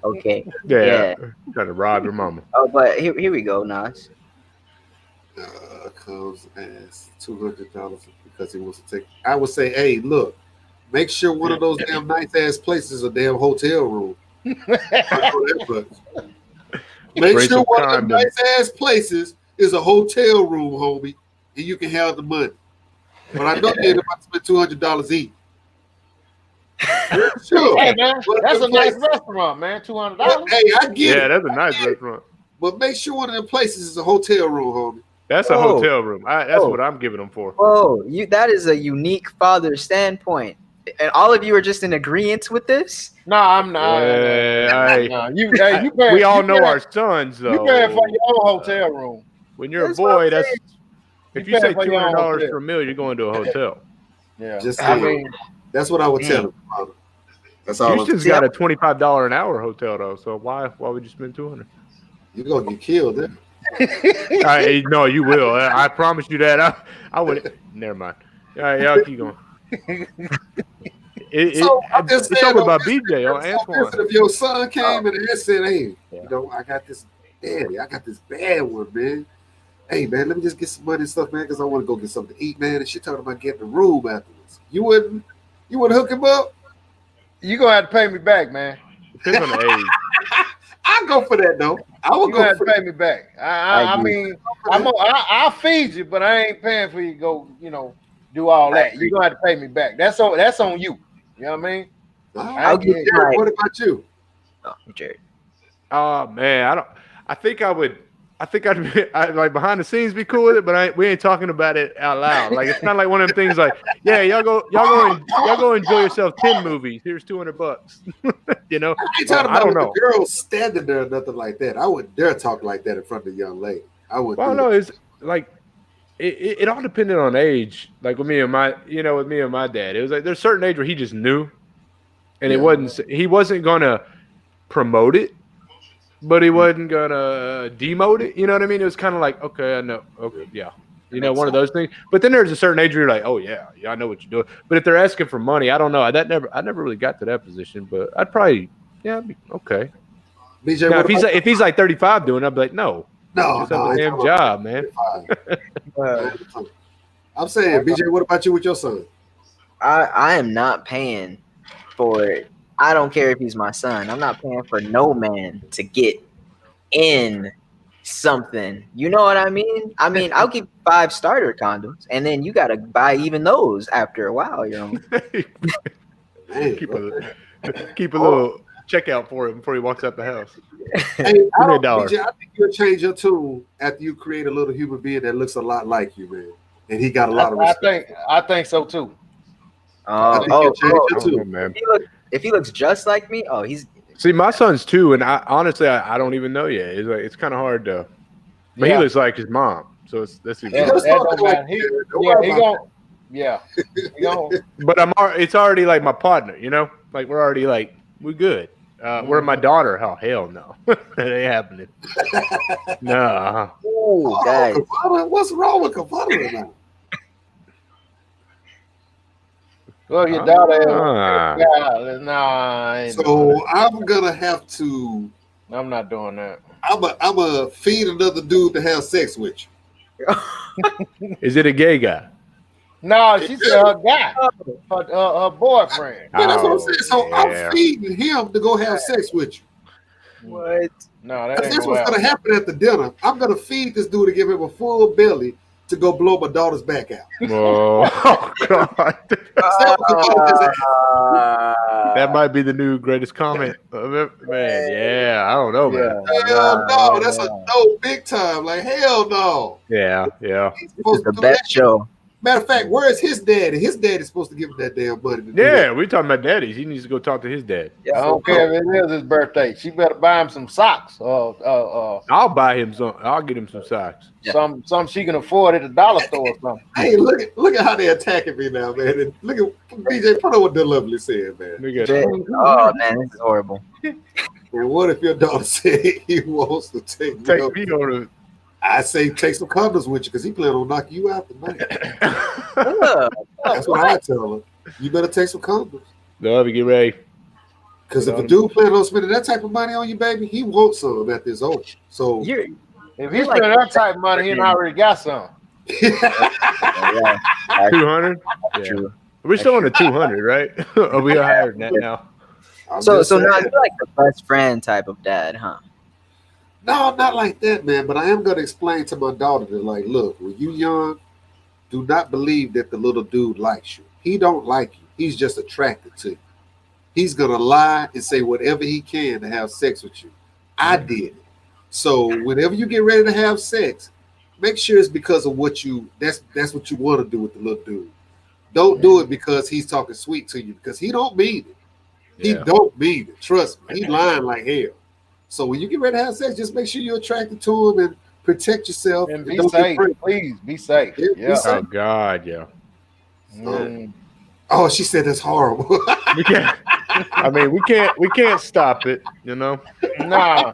okay. Yeah. Trying to rob your mama. Oh, but here we go, Nas. Comes as $200 because he wants to take. I would say, hey, look, make sure one of those damn nice ass places is a damn hotel room. Make sure one of them nice ass places is a hotel room, homie, and you can have the money. But I know you ain't about to spend $200 each. Sure. Hey man, that's a nice restaurant, man. $200. Hey, I get it. Yeah, that's a nice restaurant. But make sure one of them places is a hotel room, homie. That's a hotel room. That's what I'm giving them for. Oh, that is a unique father standpoint. And all of you are just in agreement with this? No, I'm not. We all know our sons, though. You paying for your own hotel room. When you're a boy, if you say $200 for a meal, you're going to a hotel. Yeah, that's what I would tell them. That's all. Houston's got a $25 an hour hotel though, so why would you spend $200? You're gonna get killed then. No, you will. I promise you that. I would. Never mind. All right, y'all keep going. It's over about BJ or Antoine. If your son came and said, "Hey, I got this daddy, I got this bad one, man. Hey, man, let me just get some money and stuff, man, because I want to go get something to eat, man." And she talking about getting the room afterwards. You wouldn't hook him up? You gonna have to pay me back, man. Depends on the age. I'll go for that though. I will go for pay me back. I mean, I'll feed you, but I ain't paying for you to go, do all that. You're gonna have to pay me back. That's on you. You know what I mean? I'll get you. What about you? Oh, Jared. Oh man, I think I'd like behind the scenes be cool with it, but we ain't talking about it out loud. Like it's not like one of them things like, yeah, y'all go enjoy yourself 10 movies. Here's $200. I ain't talking about the girl standing there or nothing like that. I wouldn't dare talk like that in front of a young lady. I would. Well, no, it's like it all depended on age. Like with me and my dad, it was like there's a certain age where he just knew, and he wasn't gonna promote it. But he wasn't gonna demote it. You know what I mean? It was kind of like, okay, I know. Okay, yeah. You know, one of those things. But then there's a certain age where you're like, oh yeah, I know what you're doing. But if they're asking for money, I don't know. I never really got to that position. But I'd probably, I'd be okay. BJ, now, if he's like 35 doing it, I'd be like, no, just have a damn job, man. I'm saying, BJ, what about you with your son? I am not paying for it. I don't care if he's my son. I'm not paying for no man to get in something. You know what I mean? I mean, I'll give 5 starter condoms, and then you got to buy even those after a while. You know, keep a little checkout for him before he walks out the house. Hey, BJ, I think you'll change your tune after you create a little human being that looks a lot like you, man. And he got a lot of respect. I think so too. Man. If he looks just like me, he's. See, my son's 2, and honestly, I don't even know yet. It's kind of hard to. But he looks like his mom, so that's even. But it's already like my partner, you know. Like we're already like we're good. Where my daughter? Oh hell no, that ain't happening. No. Oh, guys, what's wrong with Kavana now? Well, your daughter. So I'm gonna have to. I'm not doing that. I'm a feed another dude to have sex with you. Is it a gay guy? No, she said her guy, her boyfriend. Yeah, that's what I'm saying. So I'm feeding him to go have sex with you. What? No, that's what's gonna happen at the dinner. I'm gonna feed this dude to give him a full belly to go blow my daughter's back out. Oh God! That might be the new greatest comment of it, man. Yeah, I don't know, man. Hell no, that's a no big time. Like hell no. Yeah. This is the best show. Matter of fact, where is his daddy? His daddy's supposed to give him that damn money. We're talking about daddies. He needs to go talk to his dad. I don't care if it is his birthday. She better buy him some socks. I'll buy him some. I'll get him some socks. Some she can afford at the dollar store or something. Hey, look at how they attacking me now, man. And look at BJ. Put on what the lovely said, man. Oh man, this is horrible. And what if your daughter said he wants to take me on a? I say take some condoms with you because he planning on knocking you out tonight. That's what I tell her. You better take some condoms. No, get ready. Because if a dude planning on spending that type of money on you, baby, he wants some at this old. So if he spending that type of money, he already got some. 200. Yeah. We're still on the 200, right? Or we are higher than that now. So now you're like the best friend type of dad, huh? No, not like that, man. But I am going to explain to my daughter that, like, look, when you young, do not believe that the little dude likes you. He don't like you. He's just attracted to you. He's going to lie and say whatever he can to have sex with you. I did it. So whenever you get ready to have sex, make sure it's because of what that's what you want to do with the little dude. Don't do it because he's talking sweet to you because he don't mean it. He don't mean it. Trust me. He's lying like hell. So when you get ready to have sex, just make sure you're attracted to him and protect yourself. And be safe. Please be safe. Yeah. Oh God, yeah. Oh, she said that's horrible. We can't. I mean, we can't stop it, you know. Nah.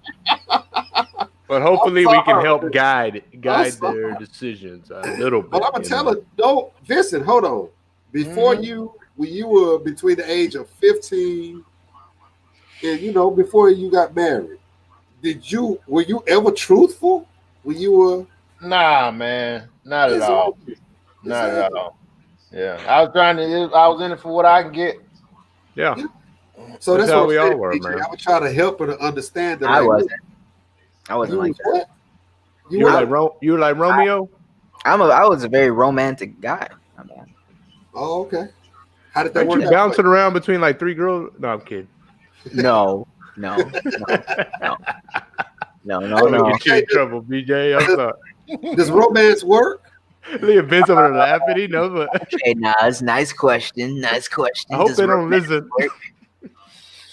But hopefully we can help guide their decisions a little bit. But I'm gonna tell her, don't, Vincent. Hold on. Before when you were between the age of 15 and before you got married, were you ever truthful when you were? Nah, man, not at all. Not at all. Yeah, I was in it for what I can get. Yeah. So that's how what we all were, man. man. I would try to help her to understand that. I wasn't like that. What? You were like Romeo? I was a very romantic guy. Oh, okay. How did that work? You bouncing around between like 3 girls? No, I'm kidding. No. Get you in trouble, BJ. I'm sorry. Does romance work? Look at Vince over there laughing. He knows what. Okay, Nas, nice question. I hope they don't listen.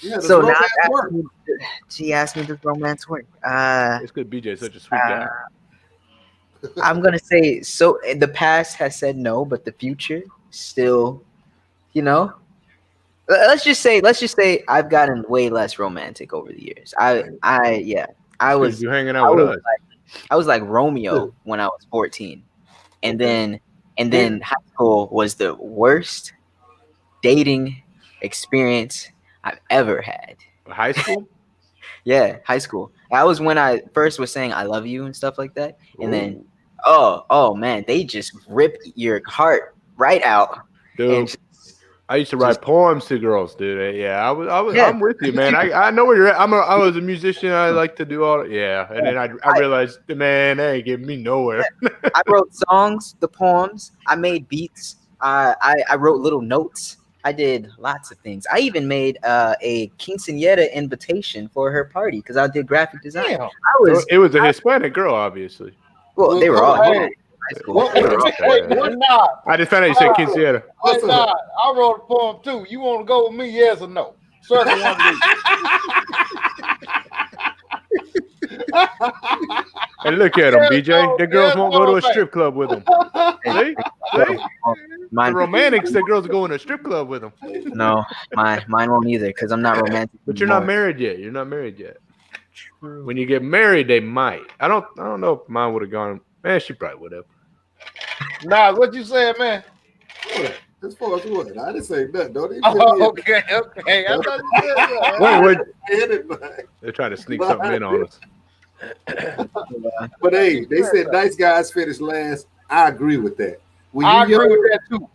Yeah, so now she asked me, does romance work? It's good. BJ is such a sweet guy. I'm gonna say so. The past has said no, but the future still, Let's just say I've gotten way less romantic over the years. I was you hanging out with us. I was like Romeo when I was 14, and then high school was the worst dating experience I've ever had. High school? Yeah, high school. That was when I first was saying I love you and stuff like that. And then, oh man, they just rip your heart right out. Dude, I used to write poems to girls, dude. Yeah, I'm with you, man. I know where you're at. I was a musician. I like to do all. Yeah, and then I realized, man, they ain't getting me nowhere. I wrote songs, the poems. I made beats. I wrote little notes. I did lots of things. I even made a quinceañera invitation for her party because I did graphic design. Damn. It was a Hispanic girl, obviously. Well, they were all hey, high school. I just found out you said quinceañera. Hey, nah, I wrote a poem too. You want to go with me? Yes or no? Circle one of these. And look at them, BJ. The girls won't go to a strip club with them. See? The romantics, the girls go in a strip club with them. No, mine won't either because I'm not romantic. But you're not married yet. You're not married yet. True. When you get married, they might. I don't know if mine would have gone. Man, she probably would have. Nah, what you saying, man? As far as what? I didn't say nothing. Don't even. Okay. I thought you said that. Wait. They're trying to sneak something in on us. But hey, they said nice guys finish last. I agree with that. I agree with that too.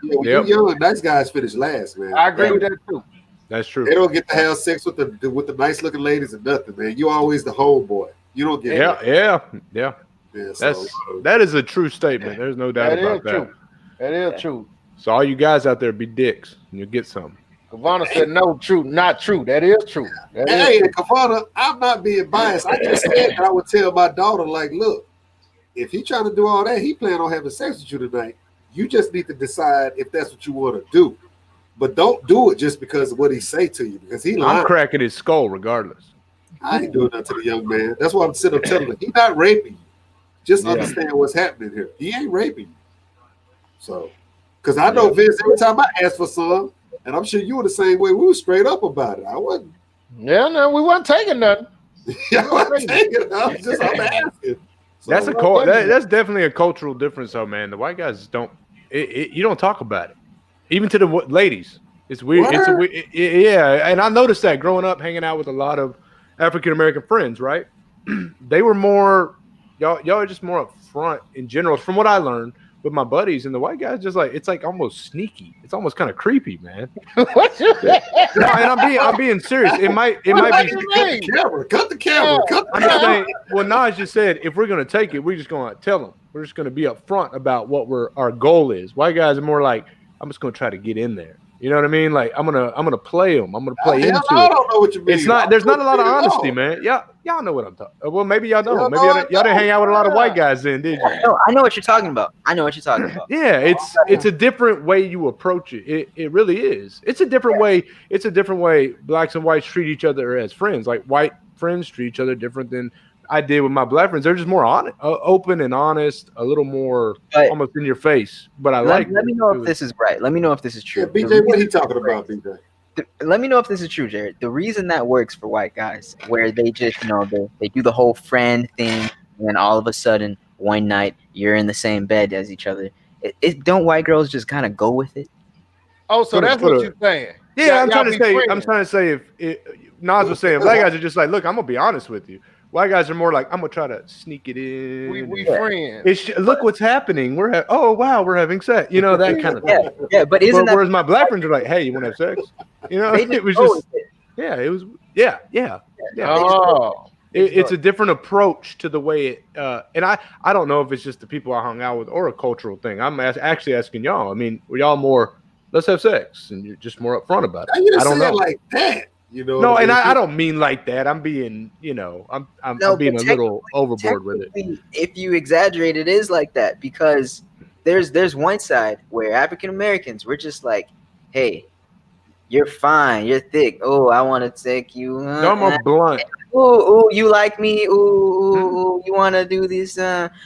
When you're young, nice guys finish last, man. I agree with that too. That's true. They don't get to have sex with the nice looking ladies or nothing, man. You always the homeboy. You don't get Yeah. That is a true statement. There's no doubt about that. That is true. So all you guys out there, be dicks, and you'll get some. Kavana said no, true, not true. That is true. Kavana, I'm not being biased. I just said that I would tell my daughter, like, look, if he trying to do all that, he plan on having sex with you tonight. You just need to decide if that's what you want to do. But don't do it just because of what he say to you, because he lying. I'm cracking his skull regardless. I ain't doing nothing to the young man. That's why I'm sitting up telling him, he's not raping you. Just understand what's happening here. He ain't raping you. So, because I know Vince, every time I asked for some, and I'm sure you were the same way, we were straight up about it. I wasn't. Yeah, no, we wasn't taking nothing. I wasn't taking it. I'm asking. So, that's definitely a cultural difference, though, man. The white guys don't. You don't talk about it, even to the ladies. It's weird. Yeah, and I noticed that growing up, hanging out with a lot of African American friends. Right, they were more. Y'all are just more upfront in general, from what I learned with my buddies. And the white guys just like, it's like almost sneaky. It's almost kind of creepy, man. What's your No, and I'm being serious. It might be. Cut the camera. I'm just saying. Well, Nas just said if we're gonna take it, we're just gonna tell them. We're just gonna be upfront about what our goal is. White guys are more like, I'm just gonna try to get in there. You know what I mean? Like I'm gonna play them. I'm gonna play into it. I don't know what you mean. It's not. There's not a lot of honesty, man. Y'all know what I'm talking. Well, maybe y'all don't. Maybe y'all didn't hang out with a lot of white guys then, did you? No, I know what you're talking about. Yeah, it's a different way you approach it. It really is. It's a different way. It's a different way blacks and whites treat each other as friends. Like white friends treat each other different than I did with my black friends. They're just more open and honest, a little more almost in your face. But let me know if this is right. Let me know if this is true. Yeah, BJ, what are you talking about, BJ? Let me know if this is true, Jared. The reason that works for white guys, where they just, they do the whole friend thing, and then all of a sudden, one night, you're in the same bed as each other. Don't white girls just kind of go with it? Oh, so that's what you're saying. Yeah, I'm trying to say if Nas was saying black guys are just like, look, I'm gonna be honest with you. White guys are more like, I'm gonna try to sneak it in. We friends. Look what's happening. We're having sex. That kind of thing. Yeah, but whereas my black friends are like, hey, you want to have sex? It was just it was Oh, it's a different approach to the way it. And I don't know if it's just the people I hung out with or a cultural thing. I'm actually asking y'all. I mean, were y'all more let's have sex, and you're just more upfront about it? I don't know like that. No, and I don't mean like that. I'm being, I'm being a little overboard with it. If you exaggerate, it is like that because there's one side where African Americans, we're just like, hey, you're fine, you're thick. Oh, I want to take you. I'm a blunt. Ooh, you like me? Ooh, you want to do this?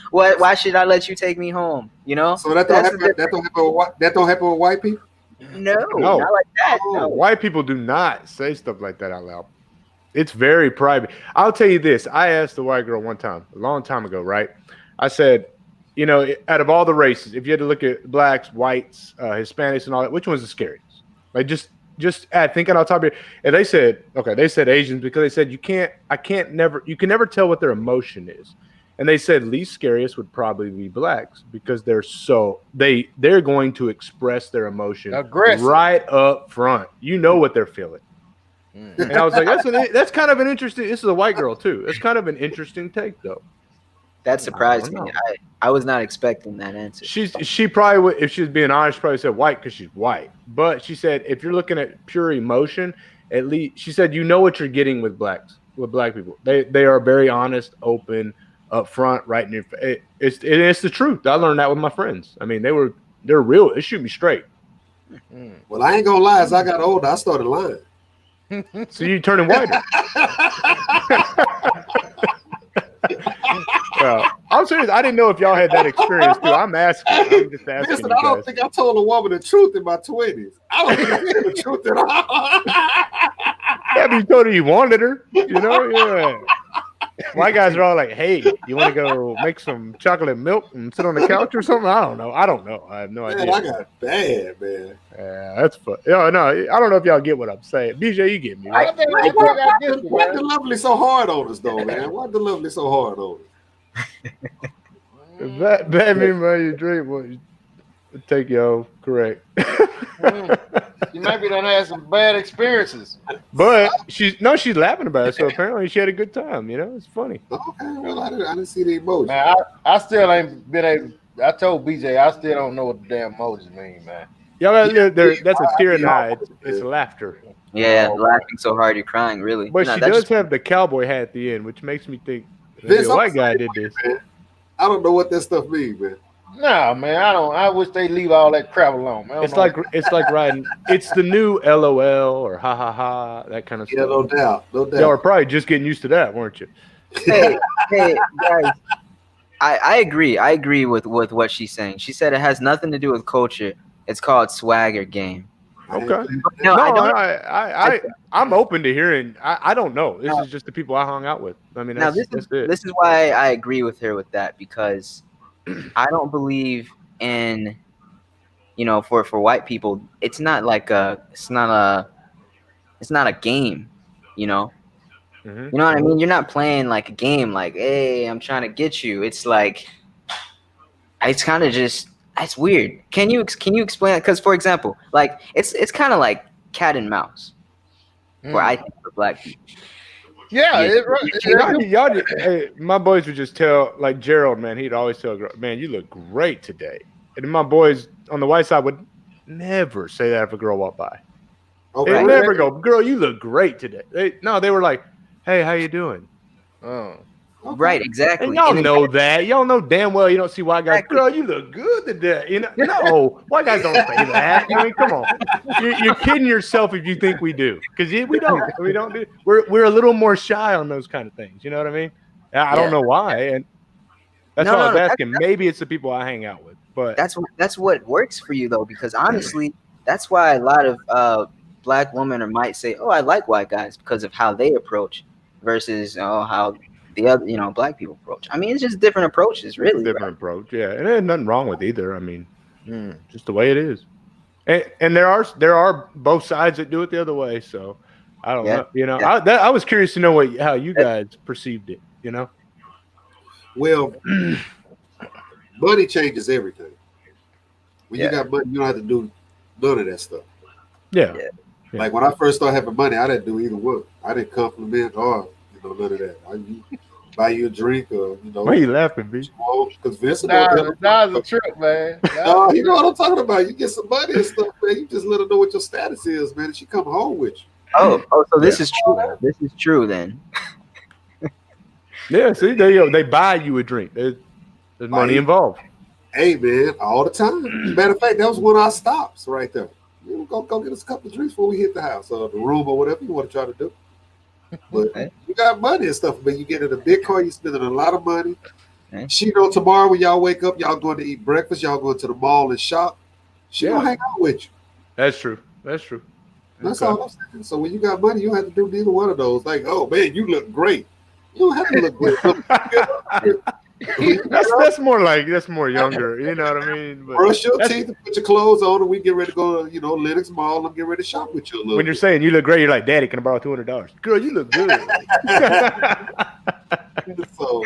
Why should I let you take me home? So that don't happen with white people. No, not like that. No. White people do not say stuff like that out loud. It's very private. I'll tell you this. I asked the white girl one time, a long time ago, right? I said, you know, out of all the races, if you had to look at blacks, whites, Hispanics, and all that, which one's the scariest? Like just thinking on top of it. And they said Asians because they said you can never tell what their emotion is. And they said least scariest would probably be blacks because they're going to express their emotion right up front. You know what they're feeling. And I was like, that's kind of an interesting. This is a white girl too. It's kind of an interesting take though. That surprised me. I was not expecting that answer. She probably would, if she was being honest, probably said white because she's white. But she said if you're looking at pure emotion, at least she said you know what you're getting with black people. They are very honest, open, upfront, right in your face. It's the truth. I learned that with my friends. I mean, they're real. They shoot me straight. Well, I ain't gonna lie. As I got older, I started lying. So you turning whiter. I'm serious. I didn't know if y'all had that experience too. I'm just asking. Listen, I don't think I told a woman the truth in my 20s. I don't think I said the truth at all. Yeah, but you told her you wanted her. You know, yeah. My guys are all like, "Hey, you want to go make some chocolate milk and sit on the couch or something?" I don't know. I have no idea. I got bad, man. Yeah, that's fun. No, I don't know if y'all get what I'm saying. BJ, you get me. Right? Why the lovely so hard on us, though, man? Why the lovely so hard on us? That mean by your drink, boy. Take y'all correct. You maybe done had some bad experiences. But she's laughing about it, so apparently she had a good time, you know? It's funny. Okay, well, I didn't see the emoji. Man, I still ain't been able. I told BJ I still don't know what the damn emojis mean, man. Yeah, that's a tear in the eye. It's laughter. Yeah, laughing so hard you're crying, really. But she does have the cowboy hat at the end, which makes me think maybe a white guy did this. Man. I don't know what that stuff means, man. Nah, man, I don't. I wish they leave all that crap alone. Man. It's like riding. It's the new LOL or ha ha ha, that kind of stuff. Yeah, no doubt. Y'all are probably just getting used to that, weren't you? Hey, guys. I agree. I agree with what she's saying. She said it has nothing to do with culture. It's called swagger game. Okay. No, I'm open to hearing. I don't know. This is just the people I hung out with. I mean, that's it. This is why I agree with her with that, because I don't believe in, for white people, it's not a game, you know. Mm-hmm. You know what I mean? You're not playing like a game, like, hey, I'm trying to get you. It's like, it's kind of just, it's weird. Can you explain that? Because, for example, like, it's kind of like cat and mouse, where I think for black people. Yeah, my boys would just tell, like Gerald, man, he'd always tell, man, you look great today. And my boys on the white side would never say that if a girl walked by. Okay. They'd never go, girl, you look great today. They were like, hey, how you doing? Oh. Okay. Right, exactly. And y'all know that. Y'all know damn well you don't see white guys. Girl, you look good today. You know, no, white guys don't say that. I mean, come on. You're kidding yourself if you think we do, because we don't. We don't do. We're a little more shy on those kind of things. You know what I mean? I don't know why, and that's why I was asking. Maybe it's the people I hang out with, but that's what works for you though, because honestly, that's why a lot of black women might say, "Oh, I like white guys," because of how they approach versus how the other, black people approach. I mean, it's just different approaches, really. Different approach, yeah. And there's nothing wrong with either. I mean, just the way it is. And there are both sides that do it the other way. So I don't know. You know, I was curious to know how you guys perceived it. You know. Well, money changes everything. When you got money, you don't have to do none of that stuff. Yeah. Like when I first started having money, I didn't do either one. I didn't compliment or none of that. I buy you a drink or Why are you laughing, B? Because Vincent, that's a trick, man. You know what I'm talking about. You get some money and stuff, man. You just let her know what your status is, man. And she come home with you. Oh, so this is true. This is true then. Yeah, see, they buy you a drink. There's money involved. Hey, man, all the time. Matter of fact, that was one of our stops right there. You go get us a couple of drinks before we hit the house or the room or whatever you want to try to do. But you got money and stuff, but you get in a big car, you spending a lot of money. She know tomorrow when y'all wake up, y'all going to eat breakfast, y'all going to the mall and shop. She gonna hang out with you. That's true. That's all I'm saying. So when you got money, you don't have to do neither one of those. Like, oh man, you look great. You don't have to look great. That's more younger. You know what I mean? But brush your teeth and put your clothes on, and we get ready to go to Lenox Mall and get ready to shop with you a little when you're bit. saying you look great, you're like, Daddy, can I borrow $200? Girl, you look good. So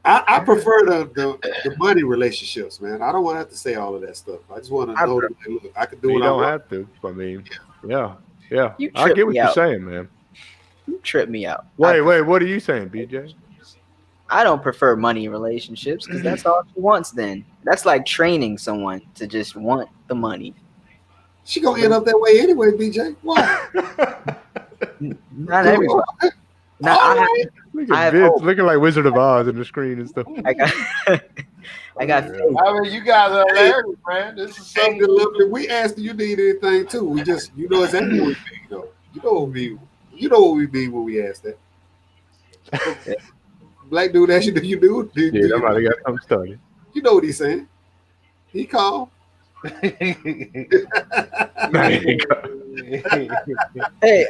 I prefer the money relationships, man. I don't want to have to say all of that stuff. I just want to know that look, I can do you what I don't want. have to. I mean, yeah. You I get what me you're out. saying, man. You trip me out. Wait, what are you saying, BJ? I don't prefer money relationships because that's all she wants. Then that's like training someone to just want the money. She gonna end up that way anyway, BJ. Why? Not everybody. Look at Vince looking like Wizard of Oz in the screen and stuff. I got faith. I mean, you guys are hilarious, man. This is something lovely. We asked you need anything too. We just exactly what we mean, though. You know what we mean when we ask that. Black dude asked you, do you do? Somebody got something started. You know what he's saying. He called. Hey,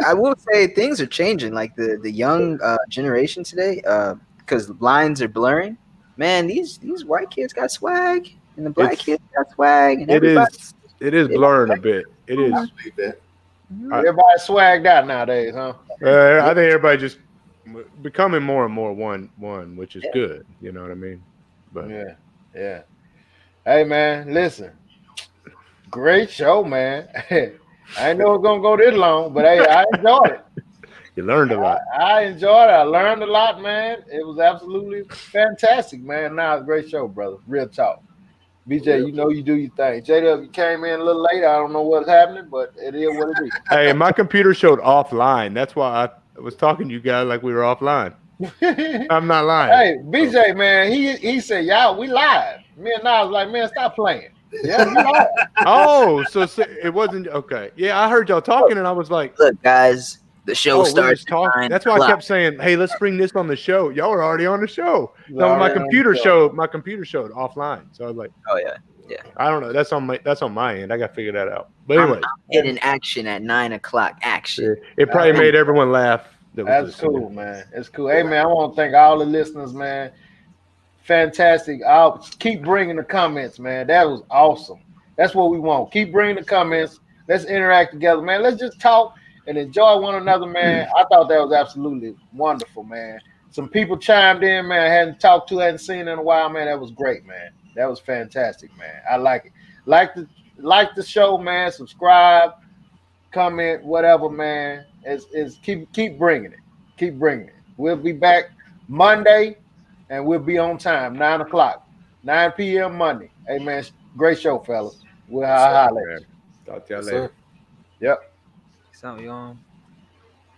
I will say things are changing. Like the young generation today, because lines are blurring. Man, these white kids got swag, and the black kids got swag, and everybody. It is blurring a bit. It is. Everybody swagged out nowadays, huh? I think everybody just becoming more and more one, which is good. You know what I mean? But yeah. Hey, man, listen. Great show, man. I didn't know it was gonna go this long, but hey, I enjoyed it. You learned a lot. I enjoyed it. I learned a lot, man. It was absolutely fantastic, man. Now it's a great show, brother. Real talk. BJ, you know you do your thing. JW, you came in a little late. I don't know what's happening, but it is what it is. Hey, my computer showed offline. That's why I was talking to you guys like we were offline. I'm not lying. Hey, BJ, man, he said, y'all, we live. Me and I was like, man, stop playing. Yeah, we live. Oh, so it wasn't okay. Yeah, I heard y'all talking, and I was like, look, guys, the show starts. That's why I kept saying, hey, let's bring this on the show. Y'all are already on the show. No, my computer showed offline. So I was like, oh yeah. I don't know. That's on my end. I got to figure that out. But anyway, in action at 9:00. Action. It probably made everyone laugh. That's cool, man. It's cool. Hey, man, I want to thank all the listeners, man. Fantastic. I'll keep bringing the comments, man. That was awesome. That's what we want. Keep bringing the comments. Let's interact together, man. Let's just talk and enjoy one another, man. I thought that was absolutely wonderful, man. Some people chimed in, man. I hadn't talked to, hadn't seen in a while, man. That was great, man. That was fantastic, man. I like it. Like the show, man. Subscribe, comment, whatever, man. Is keep bringing it. Keep bringing it. We'll be back Monday, and we'll be on time, 9:00, 9 p.m. Monday. Hey, man, great show, fellas. We'll holler at you. Talk to y'all later. Yep. So, y'all.